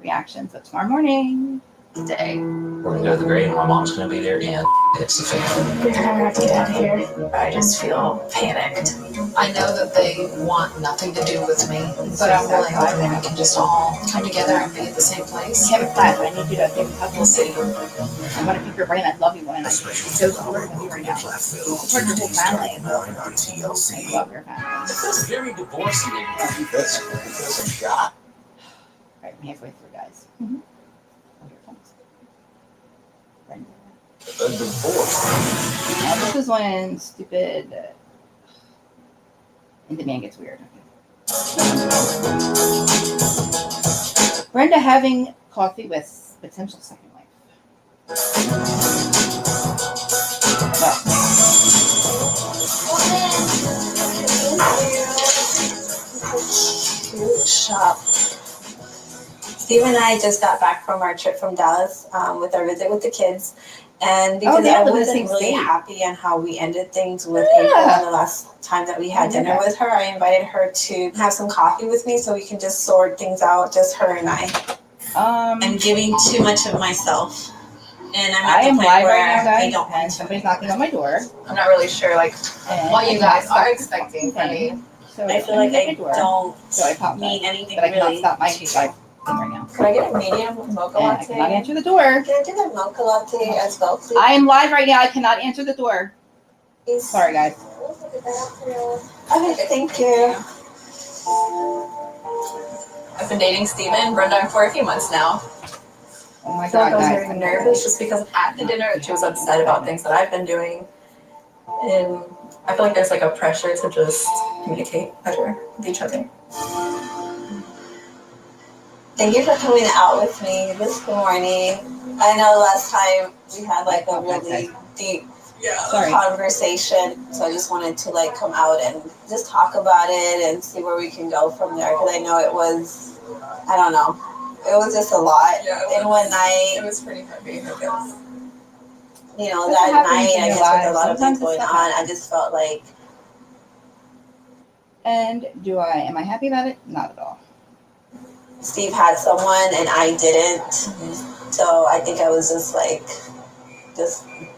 reactions. But tomorrow morning. Day. We're gonna go to the grave, and my mom's gonna be there, and it's the family. You're gonna have to get out of here. I just feel panicked. I know that they want nothing to do with me, but I'm really hoping we can just all come together and be at the same place. Kevin Platt, I need you to give a couple We'll see. I'm going to pick your brain. I love you, woman. I'm so supportive of you right now. Support your whole family. I love your family. It's very divorcing. That's a shot. Right, I'm halfway through, guys. Oh, here it comes. Brenda. A divorce. Now, this is when stupid and the man gets weird. Brenda having coffee with potential second wife. Shop. Steve and I just got back from our trip from Dallas with our visit with the kids. And because they I live in the wasn't same really state. happy on how we ended things with April on the last time that we had dinner with her, I invited her to have some coffee with me so we can just sort things out, just her and I. I'm giving too much of myself. And I'm at I the am point live where right now, I guys, don't and somebody's knocking on my door. I'm not really sure like what you guys are expecting from me. So I feel like I don't So I popped need anything but I cannot really. stop my thing right now. Can I get a medium mocha And I latte? cannot answer the door. Can I do that mocha latte as well, please? I am live right now. I cannot answer the door. Sorry, guys. Okay, thank you. I've been dating Steven, Brenda, for a few months now. Oh my I feel like God, I was guys. very nervous just because at the dinner she was upset about things that I've been doing. And I feel like there's like a pressure to just communicate better with each other. Thank you for coming out with me this morning. I know last time we had like a really deep conversation, so I just wanted to like come out and just talk about it and see where we can go from there, because I know it was, I don't know, it was just a lot in one night. It was pretty heavy, I guess. You know, That's that what happens night, in I your guess with a lives. lot of Sometimes things going it's on, not I just felt like. And am I happy about it? Not at all. Steve had someone and I didn't. So I think I was just like,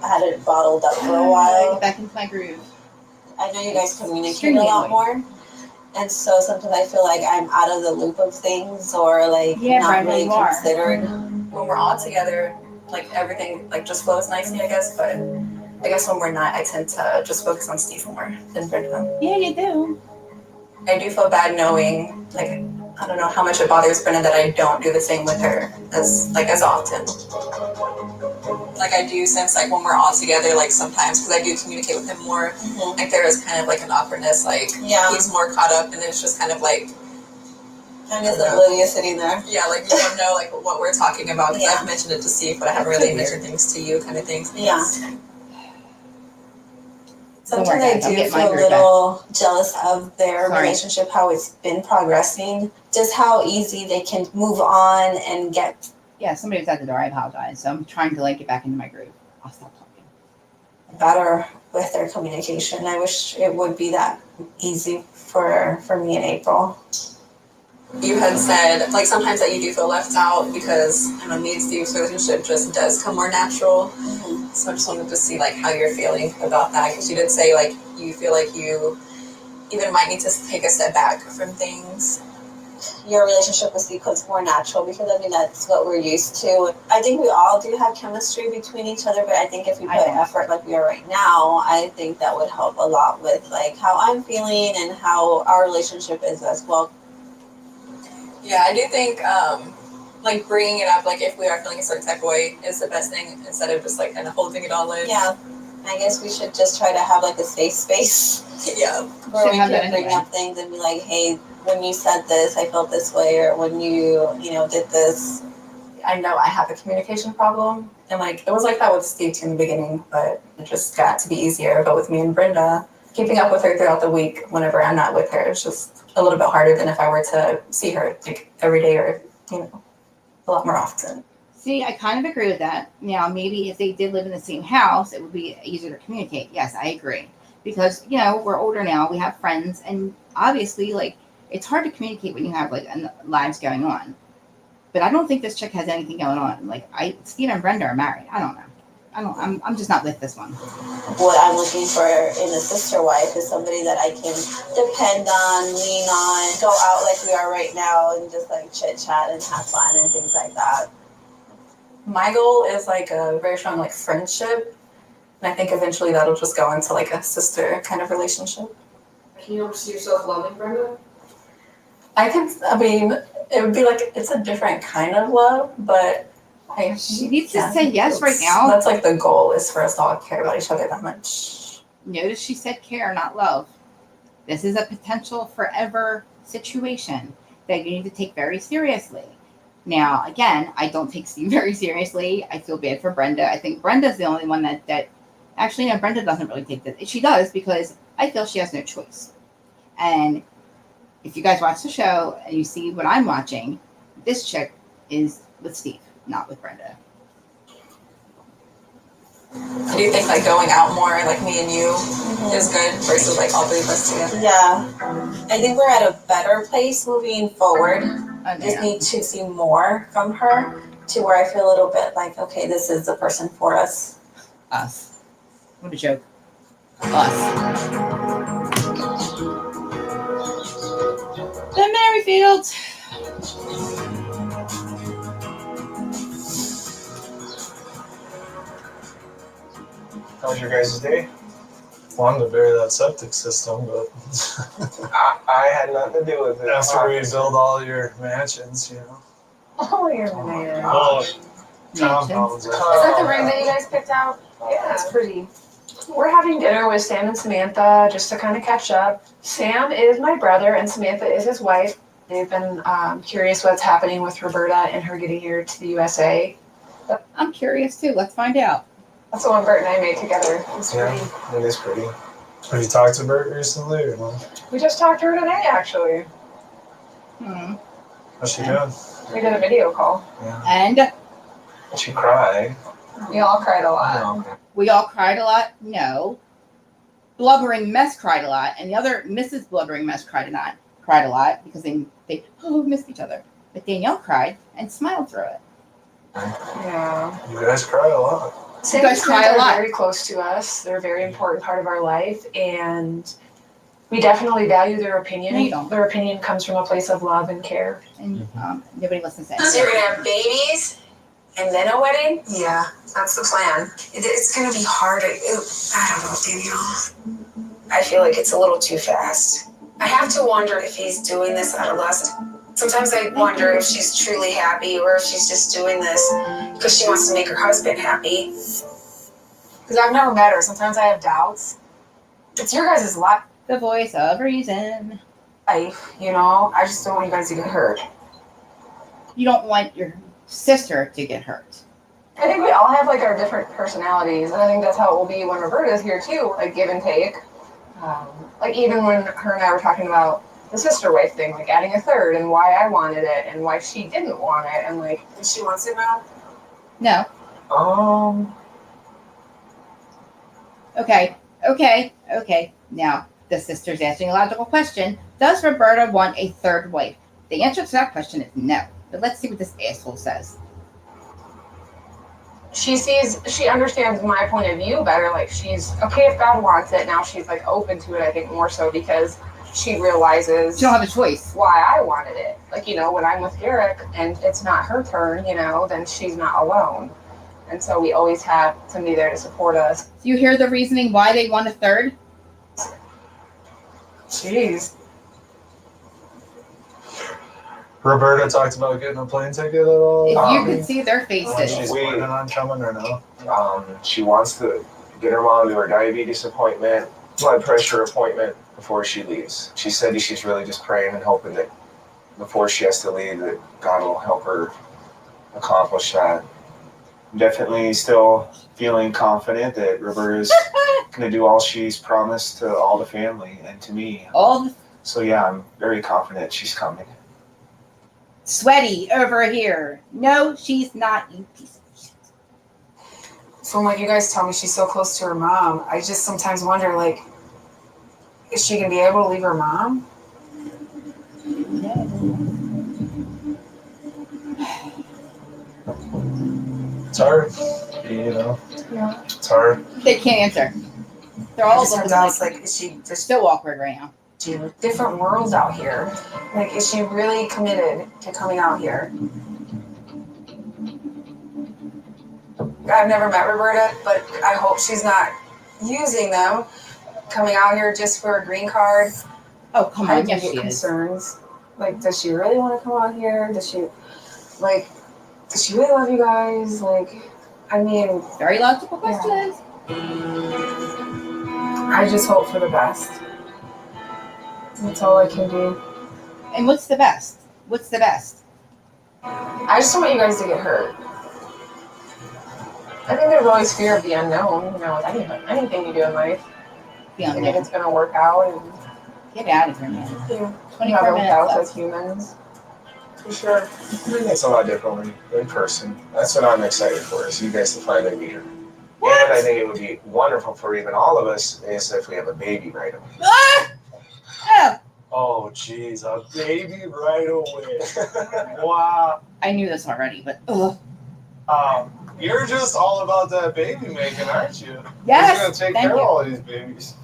I had it bottled up for a while. Get back into my groove. I know you guys communicate Extremely a lot annoying. more. And so sometimes I feel like I'm out of the loop of things, or like not Brenda, really you are. considered. When we're all together, like everything like just flows nicely, I guess. But I guess when we're not, I tend to just focus on Steve more than Brenda. Yeah, you do. I do feel bad knowing, like, I don't know how much it bothers Brenda that I don't do the same with her as often. Like I do sense like when we're all together, like sometimes, because I do communicate with him more, like there is kind of like an awkwardness, like he's more caught up and it's just kind of like, I'm just oblivious sitting there. yeah, like you don't know like what we're talking about, because I've mentioned it to Steve, but I haven't really mentioned things to you, kind of things. Yeah. Don't Sometimes worry, I guys, I'll do get my feel a groove back. little jealous of their Sorry. relationship, how it's been progressing, just how easy they can move on and get. Yeah, somebody was at the door. I apologize. So I'm trying to like get back into my groove. I'll stop talking. Better with their communication. I wish it would be that easy for me and April. You had said like sometimes that you do feel left out because I don't know, me and Steve's relationship just does come more natural. So I just wanted to see like how you're feeling about that, because you did say like you feel like you even might need to take a step back from things. Your relationship with Steve comes more natural, because I mean that's what we're used to. I think we all do have chemistry between each other, but I think if we put effort like we are right now, I think that would help a lot with like how I'm feeling and how our relationship is as well. Yeah, I do think like bringing it up, like if we are feeling a certain type of way, is the best thing instead of just like kind of holding it all in. Yeah, I guess we should just try to have like a safe space. Yeah, where we can bring up things and be like, hey, when you said this, I felt this way, or when you did this. I know I have a communication problem, and like it was like that with Steve too in the beginning, but it just got to be easier. But with me and Brenda, keeping up with her throughout the week whenever I'm not with her, it's just a little bit harder than if I were to see her like every day or a lot more often. See, I kind of agree with that. Now, maybe if they did live in the same house, it would be easier to communicate. Yes, I agree. Because, we're older now, we have friends, and obviously, like, it's hard to communicate when you have, like, lives going on. But I don't think this chick has anything going on. Like, Steve and Brenda are married. I don't know. I'm just not with this one. What I'm looking for in a sister wife is somebody that I can depend on, lean on, go out like we are right now and just like chit chat and have fun and things like that. My goal is like a very strong like friendship, and I think eventually that'll just go into like a sister kind of relationship. Can you see yourself loving Brenda? I mean, it would be like it's a different kind of love, but she needs to say yes right now. That's like the goal, is for us to all care about each other that much. Notice she said care, not love. This is a potential forever situation that you need to take very seriously. Now, again, I don't take Steve very seriously. I feel bad for Brenda. I think Brenda's the only one that actually, no, Brenda doesn't really take this. She does, because I feel she has no choice. And if you guys watch the show and you see what I'm watching, this chick is with Steve, not with Brenda. Do you think like going out more, like me and you, is good versus like all three of us together? Yeah, I think we're at a better place moving forward. Just need to see more from her to where I feel a little bit like, okay, this is the person for us. Us. What a joke. Us. The Merrifields. How was your guys' day? fun to bury that septic system, but I had nothing to do with it. after we build all your mansions, you know. Oh, you're man. Oh, townhomes. Is that the ring that you guys picked out? Yeah, it's pretty. We're having dinner with Sam and Samantha just to kind of catch up. Sam is my brother and Samantha is his wife. They've been curious what's happening with Roberta and her getting here to the USA. I'm curious too. Let's find out. That's the one Bert and I made together. It's pretty. Yeah, it is pretty. Have you talked to Bert recently or no? We just talked to her today, actually. Hmm. How's she doing? We did a video call. Yeah. And She cried. We all cried a lot. we all cried a lot. No. Blubbering Mess cried a lot, and the other Mrs. Blubbering Mess cried a lot because they missed each other. But Danielle cried and smiled through it. Yeah. You guys cry a lot. Sam You guys and cry Samantha a lot. are very close to us. They're a very important part of our life, and we definitely value their opinion. No, you don't. Their opinion comes from a place of love and care. And nobody listens to So it. you're gonna have babies and then a wedding? Yeah, that's the plan. It's gonna be hard. I don't know, Danielle. I feel like it's a little too fast. I have to wonder if he's doing this out of lust. Sometimes I wonder if she's truly happy or if she's just doing this because she wants to make her husband happy. Because I've never met her. Sometimes I have doubts. It's your guys' life, The voice of reason. you know? I just don't want you guys to get hurt. You don't want your sister to get hurt. I think we all have like our different personalities, and I think that's how it will be when Roberta's here too, like give and take. Like even when her and I were talking about the sister wife thing, like adding a third and why I wanted it and why she didn't want it, and like She wants it now? No. Okay. Now, the sister's asking a logical question. Does Roberta want a third wife? The answer to that question is no. But let's see what this asshole says. she understands my point of view better. Like she's okay if God wants it. Now she's like open to it. I think more so because she realizes She don't have a choice. why I wanted it. Like, you know, when I'm with Garrick and it's not her turn, you know, then she's not alone. And so we always have somebody there to support us. Do you hear the reasoning why they want a third? Jeez. Roberta talked about getting a plane ticket at all? If you could see their faces. She's planning on coming or no? She wants to get her mom to her diabetes appointment, blood pressure appointment before she leaves. She said she's really just praying and hoping that before she has to leave that God will help her accomplish that. Definitely still feeling confident that Roberta's going to do all she's promised to all the family and to me. So yeah, I'm very confident she's coming. Sweaty over here. No, she's not, you piece of shit. From what you guys tell me, she's so close to her mom. I just sometimes wonder, like, is she gonna be able to leave her mom? It's hard. You know? Yeah. It's hard. They can't answer. They're all just looking sometimes like, is she they're still awkward right now. different worlds out here? Like, is she really committed to coming out here? I've never met Roberta, but I hope she's not using them, coming out here just for a green card. Oh, come I on. do Yes, get she is. concerns. Like, does she really want to come out here? Does she really love you guys? Like, I mean, very logical questions. I just hope for the best. That's all I can do. And what's the best? What's the best? I just don't want you guys to get hurt. I think there's always fear of the unknown, you know, with anything you do in life. The I think unknown. it's gonna work out and Get out of here, man. yeah, 24 have minutes health left. as humans. For sure. I think it's a lot different in person. That's what I'm excited for, is you guys to finally meet her. And I think it would be wonderful for even all of us is if we have a baby right away. Ah! Oh, jeez. A baby right away. Wow. I knew this already, but ugh. You're just all about that baby making, aren't you? Yes, Who's gonna take thank care you. of all these babies?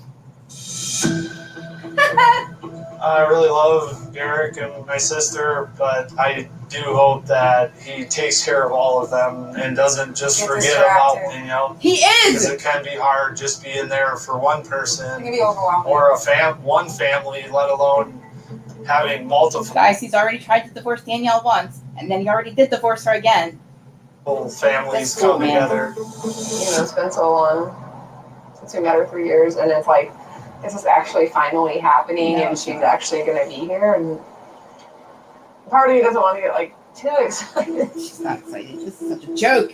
I really love Garrick and my sister, but I do hope that he takes care of all of them and doesn't just Get forget about, distracted. you know, He because is. it can be hard just being there for one It person can be overwhelming. or one family, let alone having multiple Guys, he's already tried to divorce Danielle once, and then he already did divorce her again. families That's cool, come man. together. You know, it's been so long since we met her 3 years, and it's like, this is actually finally happening, No, and it's she's not. actually going to be here. And part of me doesn't want to get like too excited. She's not excited. This is such a joke.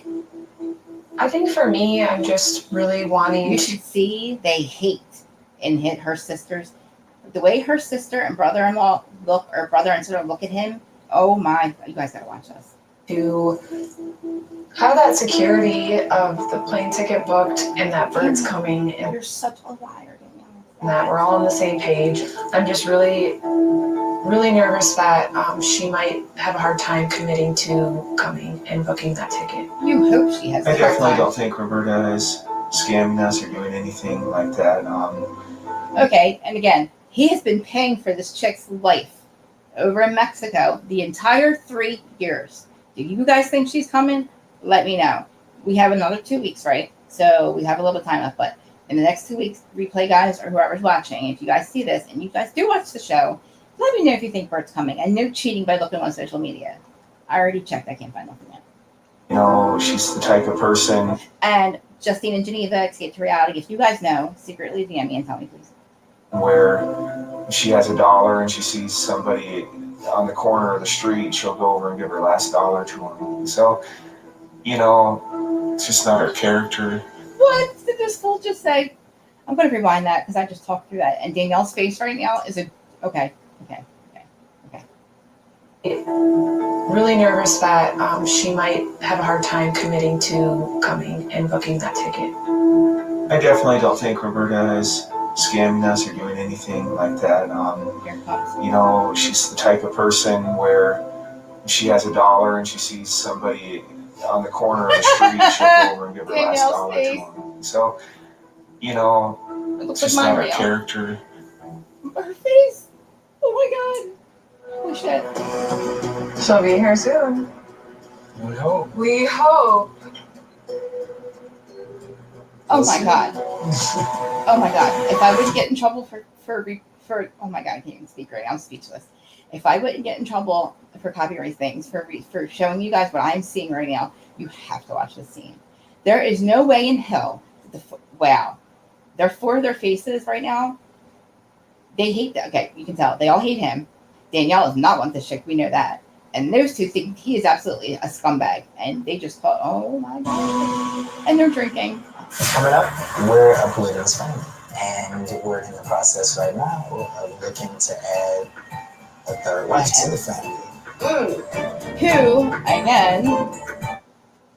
I think for me, I'm just really wanting You to. should see they hate and hit her sisters. The way her sister and brother-in-law look, or brother and sister look at him. Oh my! You guys gotta watch this. To have that security of the plane ticket booked and that Bert's coming and You're such a liar, Danielle. that we're all on the same page. I'm just really nervous that she might have a hard time committing to coming and booking that ticket. You hope she has. I a hard definitely time. don't think Roberta is scamming us or doing anything like that. Okay, and again, he has been paying for this chick's life over in Mexico the entire 3 years. Do you guys think she's coming? Let me know. We have another 2 weeks, right? So we have a little time left, but in the next 2 weeks, replay guys or whoever's watching, if you guys see this and you guys do watch the show, let me know if you think Bert's coming. And no cheating by looking on social media. I already checked. I can't find nothing yet. You know, she's the type of person. And Justine and Geneva, Escape to Reality, if you guys know, secretly DM me and tell me, please. Where she has $1 and she sees somebody on the corner of the street, she'll go over and give her last dollar to them. So, you know, it's just not her character. What did this fool just say? I'm going to rewind that because I just talked through that. And Danielle's face right now is a okay. Really nervous that she might have a hard time committing to coming and booking that ticket. I definitely don't think Roberta is scamming us or doing anything like that. You know, she's the type of person where she has $1 and she sees somebody on the corner of the street, she'll go over and give her last Danielle's dollar face. to them. So, you know, It it's looks just like not mine her real. character. Her face. Oh my god. Holy shit. She'll be here soon. We hope. We hope. Oh my god. Oh my god. If I would get in trouble for oh my god, I can't even speak right now. I'm speechless. If I wouldn't get in trouble for copyright things for showing you guys what I'm seeing right now, you have to watch this scene. There is no way in hell. Wow. They're for their faces right now. They hate that. Okay, you can tell. They all hate him. Danielle does not want this chick. We know that. And those two think he is absolutely a scumbag. And they just call, oh my god. And they're drinking. Coming up, we're a polygamous family, and we're in the process right now of looking to add a third wife to the family. Who, again,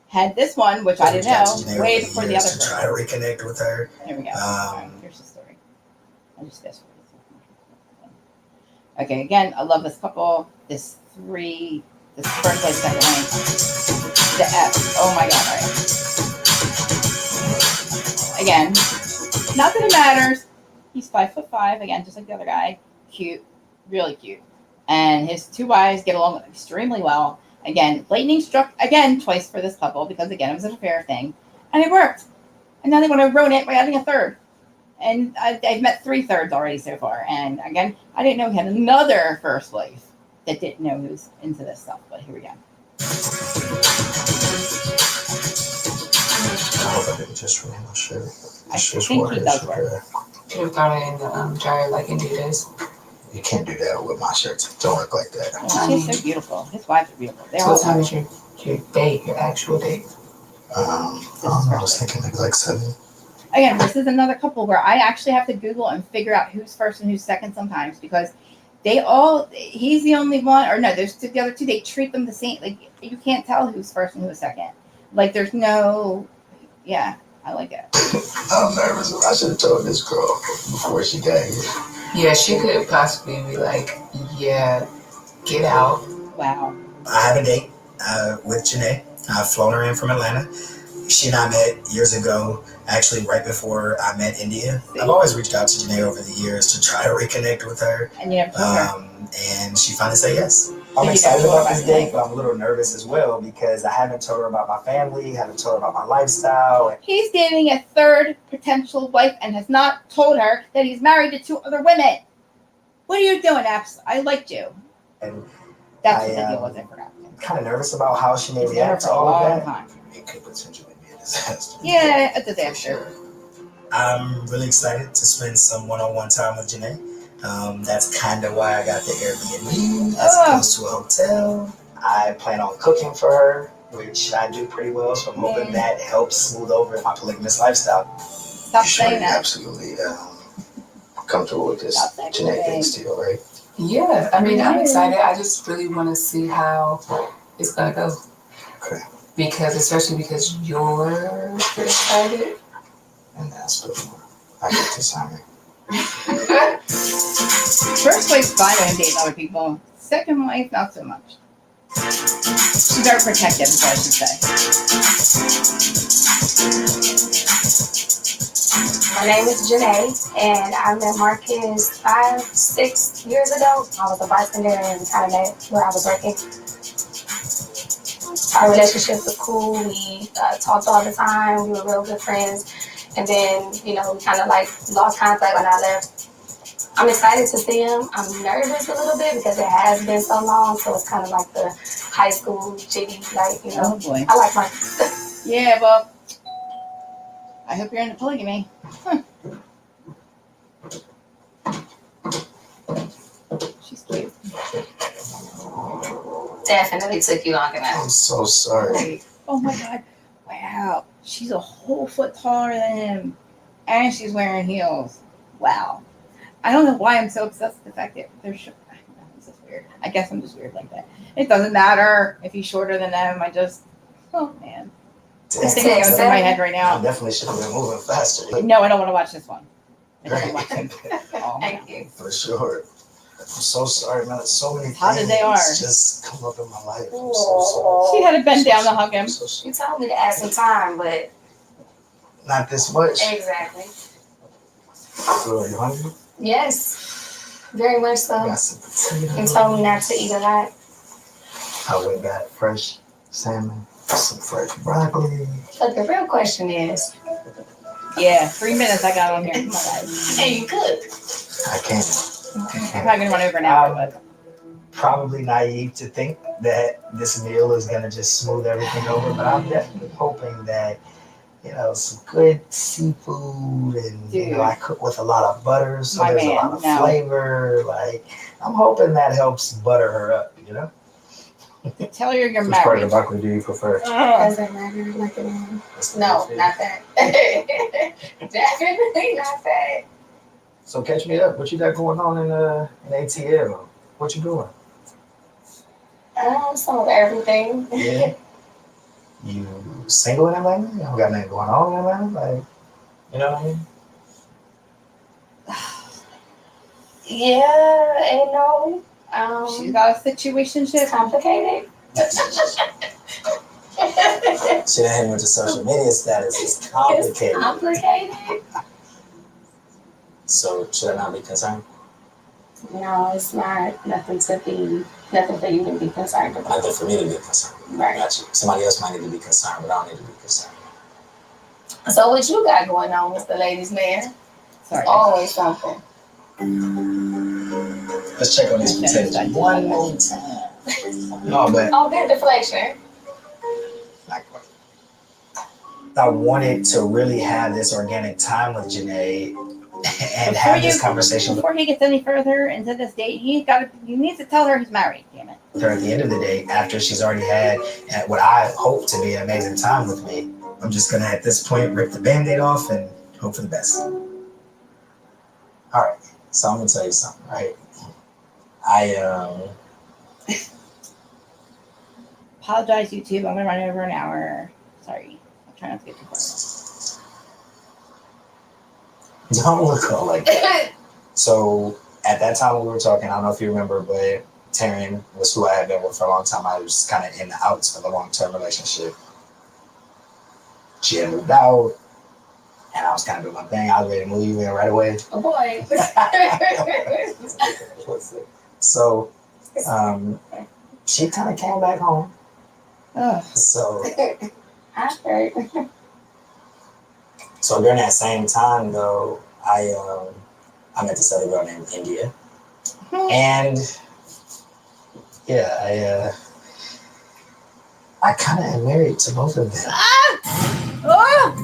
had this one, which I didn't know, way before the other to try to reconnect with her. Here we go. Um, Here's the story. I'll just fast forward. Okay, again, I love this couple. This first place, second line. The F. Oh my god, all right. Again, not that it matters. He's 5'5", again, just like the other guy. Cute, really cute. And his two wives get along extremely well. Again, lightning struck again twice for this couple because again it was an affair thing, and it worked. And now they want to ruin it by adding a third. And I've met 3 thirds already so far. And again, I didn't know he had another first wife that didn't know he was into this stuff. But here we go. I hope I didn't just ruin my shirt. I think he does work. Should have thrown it in the dryer like in 2 days. You can't do that with my shirts. Don't work like that. Oh, she's so beautiful. His wives are beautiful. They're So all what time is your date, your actual date? I don't know, I was thinking maybe like 7. Again, this is another couple where I actually have to Google and figure out who's first and who's second sometimes because he's the only one, or no, there's the other two, they treat them the same. Like, you can't tell who's first and who's second. Like, there's no, yeah, I like it. I'm nervous. I should have told this girl before she got here. Yeah, she could possibly be like, yeah, get out. Wow. I have a date with Janae. I've flown her in from Atlanta. She and I met years ago, actually right before I met India. I've always reached out to Janae over the years to try to reconnect with her. And you never told her. And she finally said yes. I'm you excited never about thought this about it. date, but I'm a little nervous as well because I haven't told her about my family, haven't told her about my lifestyle. He's dating a third potential wife and has not told her that he's married to 2 other women. What are you doing, Apps? I liked you. And That's what the deal was, I forgot. kind of nervous about how she may He's been react for to a all of long that. time. It could potentially be a disaster. Yeah, a disaster. I'm really excited to spend some one-on-one time with Janae. That's kind of why I got the Airbnb as opposed to a hotel. I plan on cooking for her, which I do pretty well, so I'm hoping that helps smooth over my polygamous lifestyle. Stop saying that. Absolutely comfortable with this Stop saying Janae thing that. still, right? Yeah, I mean, I'm excited. I just really want to see how it's gonna go. Okay. Especially because you're excited. And that's what I get to sign. First wife's fine when dating other people. Second wife, not so much. She's very protective, is what I should say. My name is Janae, and I met Marcus 5-6 years ago. I was a bartender and kind of met where I was working. Our relationship was cool. We talked all the time. We were real good friends. And then, we kind of lost contact when I left. I'm excited to see him. I'm nervous a little bit because it has been so long. So it's kind of like the high school jiggy, Oh boy. I like Marcus. Yeah, well, I hope you're into polygamy. She's cute. Definitely took you long enough. I'm so sorry. Oh my god. Wow. She's a whole foot taller than him. And she's wearing heels. Wow. I don't know why I'm so obsessed with the fact that they're short. I don't know, this is weird. I guess I'm just weird like that. It doesn't matter if he's shorter than them. Oh man. This thing is going through my head right I now. definitely should have been moving faster. No, I don't want to watch this one. I don't want to watch it. Oh, Thank you. For sure. I'm so sorry, man. So many How things did they are? just come up in my life. I'm so sorry. She had to bend down to hug him. You told me to add some time, but Not this much. exactly. So, are you hungry? Yes, very much so. Got some You potatoes. told me not to eat a lot. I went and got fresh salmon, some fresh broccoli. But the real question is, Yeah, 3 minutes I got on here. Come on, guys. can you cook? I can't. I'm probably gonna run over now, but Probably naive to think that this meal is gonna just smooth everything over, but I'm definitely hoping that some good seafood and Dude. I cook with a lot of butter, so My there's man, a lot of no. flavor. I'm hoping that helps butter her up. tell her you're Which part of the married. broccoli do you prefer? Doesn't matter. No, not that. Definitely not that. So catch me up. What you got going on in ATL? What you doing? Some of everything. Yeah. You single in Atlanta? You don't got nothing going on in Atlanta? You know what I mean? Yeah, and no. She's got a situation. It's complicated. She done hit me with the social media status. It's complicated. It's complicated. So should I not be concerned? No, it's not nothing for you to be concerned about. Nothing for me to be concerned. Right. Got you. Somebody else might need to be concerned, but I don't need to be concerned. So what you got going on, Mr. Ladies Man? Sorry. Always something. Let's check on these potatoes one more time. No, but Oh, good deflection. not quite. I wanted to really have this organic time with Janae and have this conversation with Before he gets any further into this date, he needs to tell her he's married. Damn it. her at the end of the day after she's already had what I hope to be an amazing time with me. I'm just gonna at this point rip the band-aid off and hope for the best. All right, so I'm gonna tell you something, right? Apologize, YouTube. I'm gonna run over an hour. Sorry. I'm trying not to get too far. Don't look all like that. So at that time when we were talking, I don't know if you remember, but Taryn was who I had been with for a long time. I was kind of in the outs of a long-term relationship. She had moved out, and I was kind of doing my thing. I was ready to move in right away. Oh boy. So she kind of came back home. Ugh. So After. so during that same time though, I met this other girl named India, and yeah, I kind of am married to both of them. Oh!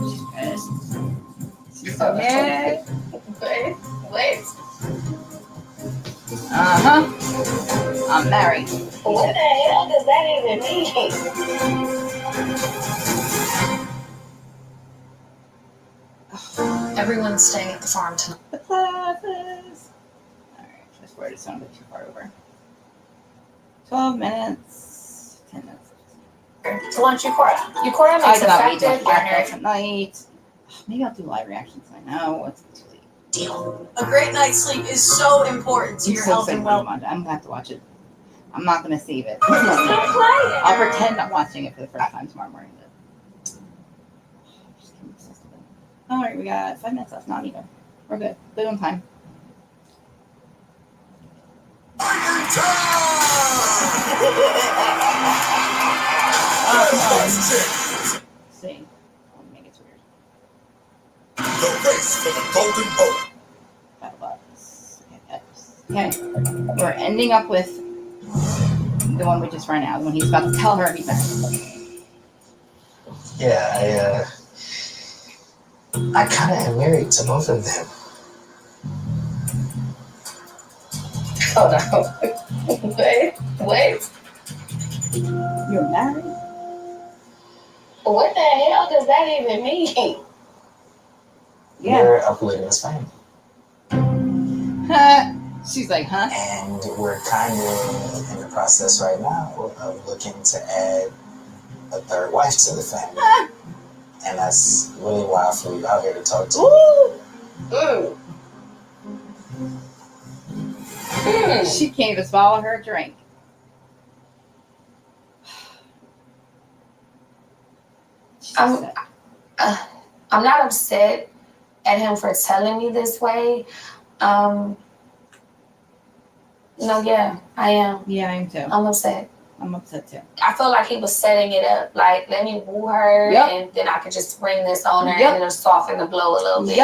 She's so mad. Wait. I'm married. What the hell does that even mean? Everyone's staying at the farm tonight. The classes. Alright, just where it's not a bit too far over. 12 minutes. 10 minutes. So once Eucora I makes cannot wait to effective watch partner. tonight. Maybe I'll do live reactions. I know it's too late. Deal. A great night's sleep is so important to I'm your so health excited and to well. watch it. I'm gonna have to watch it. I'm not gonna save it. I'll pretend I'm watching it for the first time tomorrow morning. All right, we got 5 minutes left. Not even. We're good. Good on time. Oh, come on. Let's see. I'll make it weird. The race for the golden boat. Okay, we're ending up with the one we just ran out. When he's about to tell her he's back. Yeah, I kind of am married to both of them. Hold on. Wait. You're married? What the hell does that even mean? Yeah. We're a polygamous family. She's like, huh? And we're kind of in the process right now of looking to add a third wife to the family. And that's really why I flew out here to talk to you. She can't even swallow her drink. I'm not upset at him for telling me this way. No, yeah, I am. Yeah, I am too. I'm upset. I'm upset too. I feel like he was setting it up. Like, let me woo her, and then I could just bring this on her, and it'll soften the blow a little bit.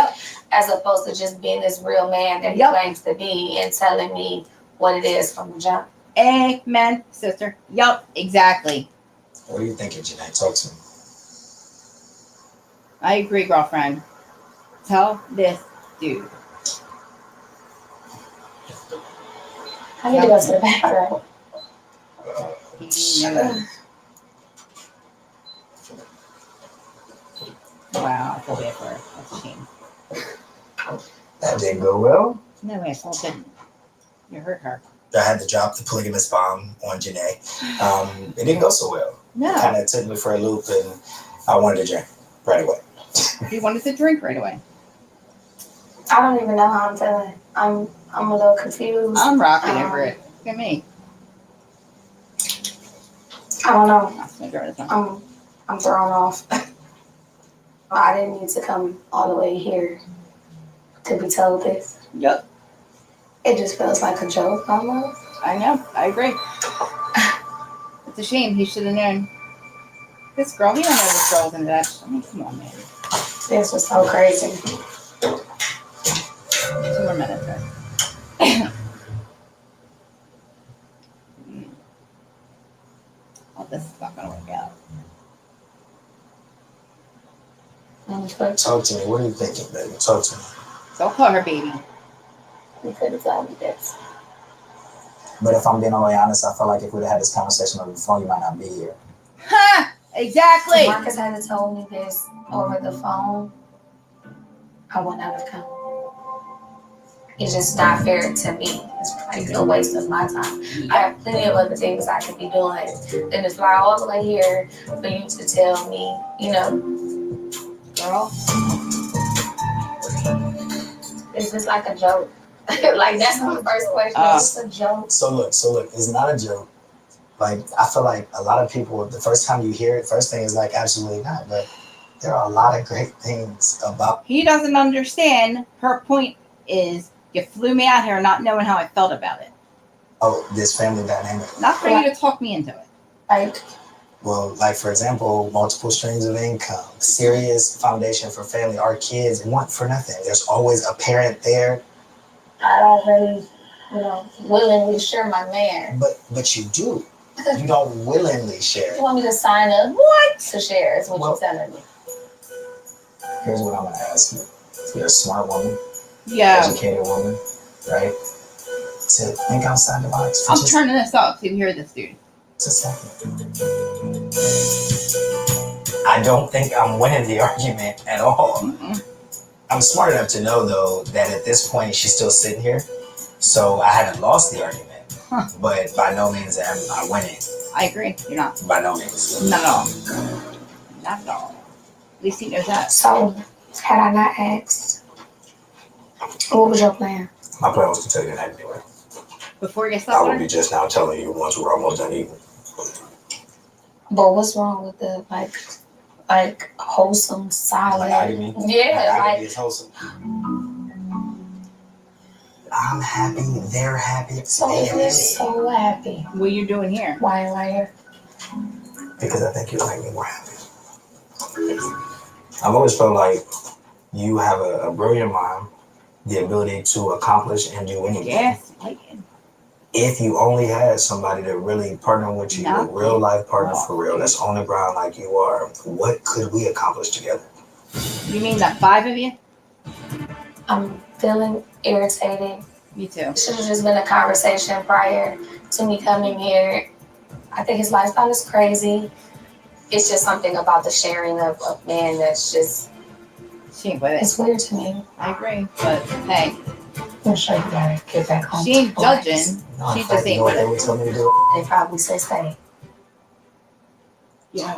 As opposed to just being this real man that he claims to be and telling me what it is from the jump. Amen, sister. Yup, exactly. What are you thinking, Janae? Talk to me. I agree, girlfriend. Tell this dude. I need to go to the bathroom. Wow, I feel bad for her. That's a shame. That didn't go well. No way, it's all didn't. You hurt her. I had to drop the polygamous bomb on Janae. It didn't go so well. No. Kind of took me for a loop, and I wanted to drink right away. He wanted to drink right away. I don't even know how I'm feeling. I'm a little confused. I'm rocking over it. Look at me. I don't know. I'm thrown off. I didn't need to come all the way here to be told this. Yep. It just feels like a joke almost. I know. I agree. It's a shame. He should have known. This girl, he don't know this girl's into that. I mean, come on, man. This was so crazy. 2 more minutes, right? Oh, this is not gonna work out. Talk to me. What are you thinking, baby? Talk to me. Don't call her baby. You could have told me this. But if I'm being all the way honest, I feel like if we'd have had this conversation over the phone, you might not be here. Ha! Exactly. Marcus had told me this over the phone, I would not have come. It's just not fair to me. It's like a waste of my time. I have plenty of other things I could be doing than to fly all the way here for you to tell me, girl, is this like a joke? Like, that's my first question. It's a joke. So look, it's not a joke. Like, I feel like a lot of people, the first time you hear it, first thing is like, absolutely not. But there are a lot of great things about. He doesn't understand. Her point is, you flew me out here not knowing how I felt about it. Oh, this family dynamic. Not for you to talk me into it. Like, Well, like for example, multiple streams of income, serious foundation for family. Our kids want for nothing. There's always a parent there. I don't really, willingly share my man. But you do. You don't willingly share. You want me to sign up? What? To share is what you're telling me. Here's what I'm gonna ask you. You're a smart woman, Yeah. educated woman, right? To think outside the box. I'm turning this off so you can hear this dude. Just a second. I don't think I'm winning the argument at all. I'm smart enough to know, though, that at this point she's still sitting here. So I haven't lost the argument. But by no means am I winning. I agree. You're not. By no means. Not at all. Not at all. At least he knows that. So, had I not asked, what was your plan? My plan was to tell you that anyway. Before you get I would started? be just now telling you once we're almost done eating. But what's wrong with the like wholesome, solid? Monogamy? Yeah, Monogamy is wholesome. I'm happy, they're happy. So if you're so happy, what are you doing here? Why am I here? Because I think you make me more happy. I've always felt like you have a brilliant mind, the ability to accomplish and do anything. Yes. If you only had somebody to really partner with you, a real life partner for real, that's on the ground like you are, what could we accomplish together? You mean the 5 of you? I'm feeling irritated. Me too. Should have just been a conversation prior to me coming here. I think his lifestyle is crazy. It's just something about the sharing of man that's just. She ain't with it. It's weird to me. I agree, but hey. I'm sure you gotta get back home. She ain't judging. No, She in fact, just you ain't know what with they it. would tell me to do? They probably say stay. Yeah.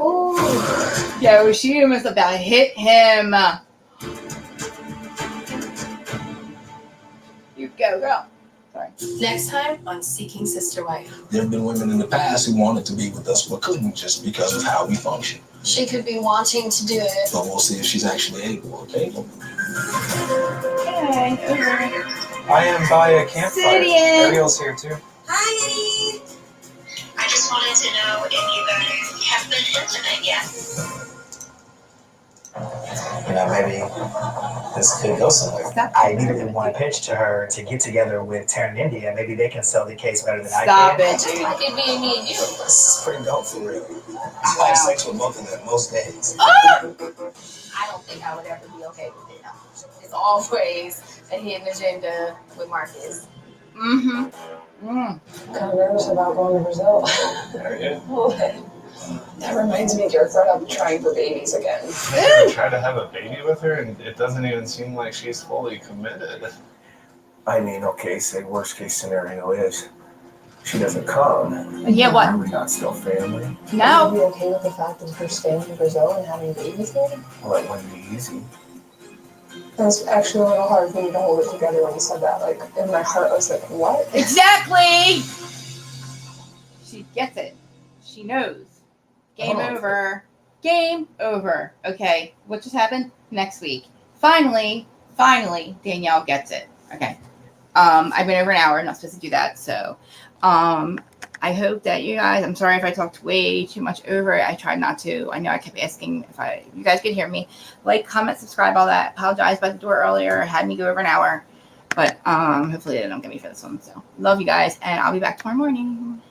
Yo, she almost about to hit him. You go, girl. Sorry. Next time on Seeking Sister Wife. There have been women in the past who wanted to be with us but couldn't just because of how we function. She could be wanting to do it. But we'll see if she's actually able. Okay. Hey, I am by a campfire. Sidian. Ariel's here too. Hi. I just wanted to know if you guys have been intimate yet. You know, maybe this could go somewhere. I immediately want to pitch to her to get together with Taryn India. Maybe they can sell the case better than I Stop can. it, dude. Like it being me and you. This is pretty dope for real. I have sex with both of them most days. I don't think I would ever be okay with it. It's always a hidden agenda with Marcus. Mm-hmm. I'm kind of nervous about going to Brazil. That reminds me, Garrett brought up trying for babies again. I try to have a baby with her, and it doesn't even seem like she's fully committed. I mean, okay, say worst case scenario is she doesn't come. Yeah, what? Are we not still family? No. Would you be okay with the fact of her staying in Brazil and having babies here? Well, it wouldn't be easy. It was actually a little hard for me to hold it together when you said that. Like, in my heart, I was like, what? Exactly. She gets it. She knows. Game Oh. over. Game over. Okay, what just happened? Next week. Finally, Danielle gets it. Okay. I've been over an hour, not supposed to do that. So I hope that you guys, I'm sorry if I talked way too much over it. I tried not to. I know I kept asking if you guys could hear me. Like, comment, subscribe, all that. Apologize about the door earlier. Had me go over an hour. But hopefully they don't get me for this one. So love you guys, and I'll be back tomorrow morning.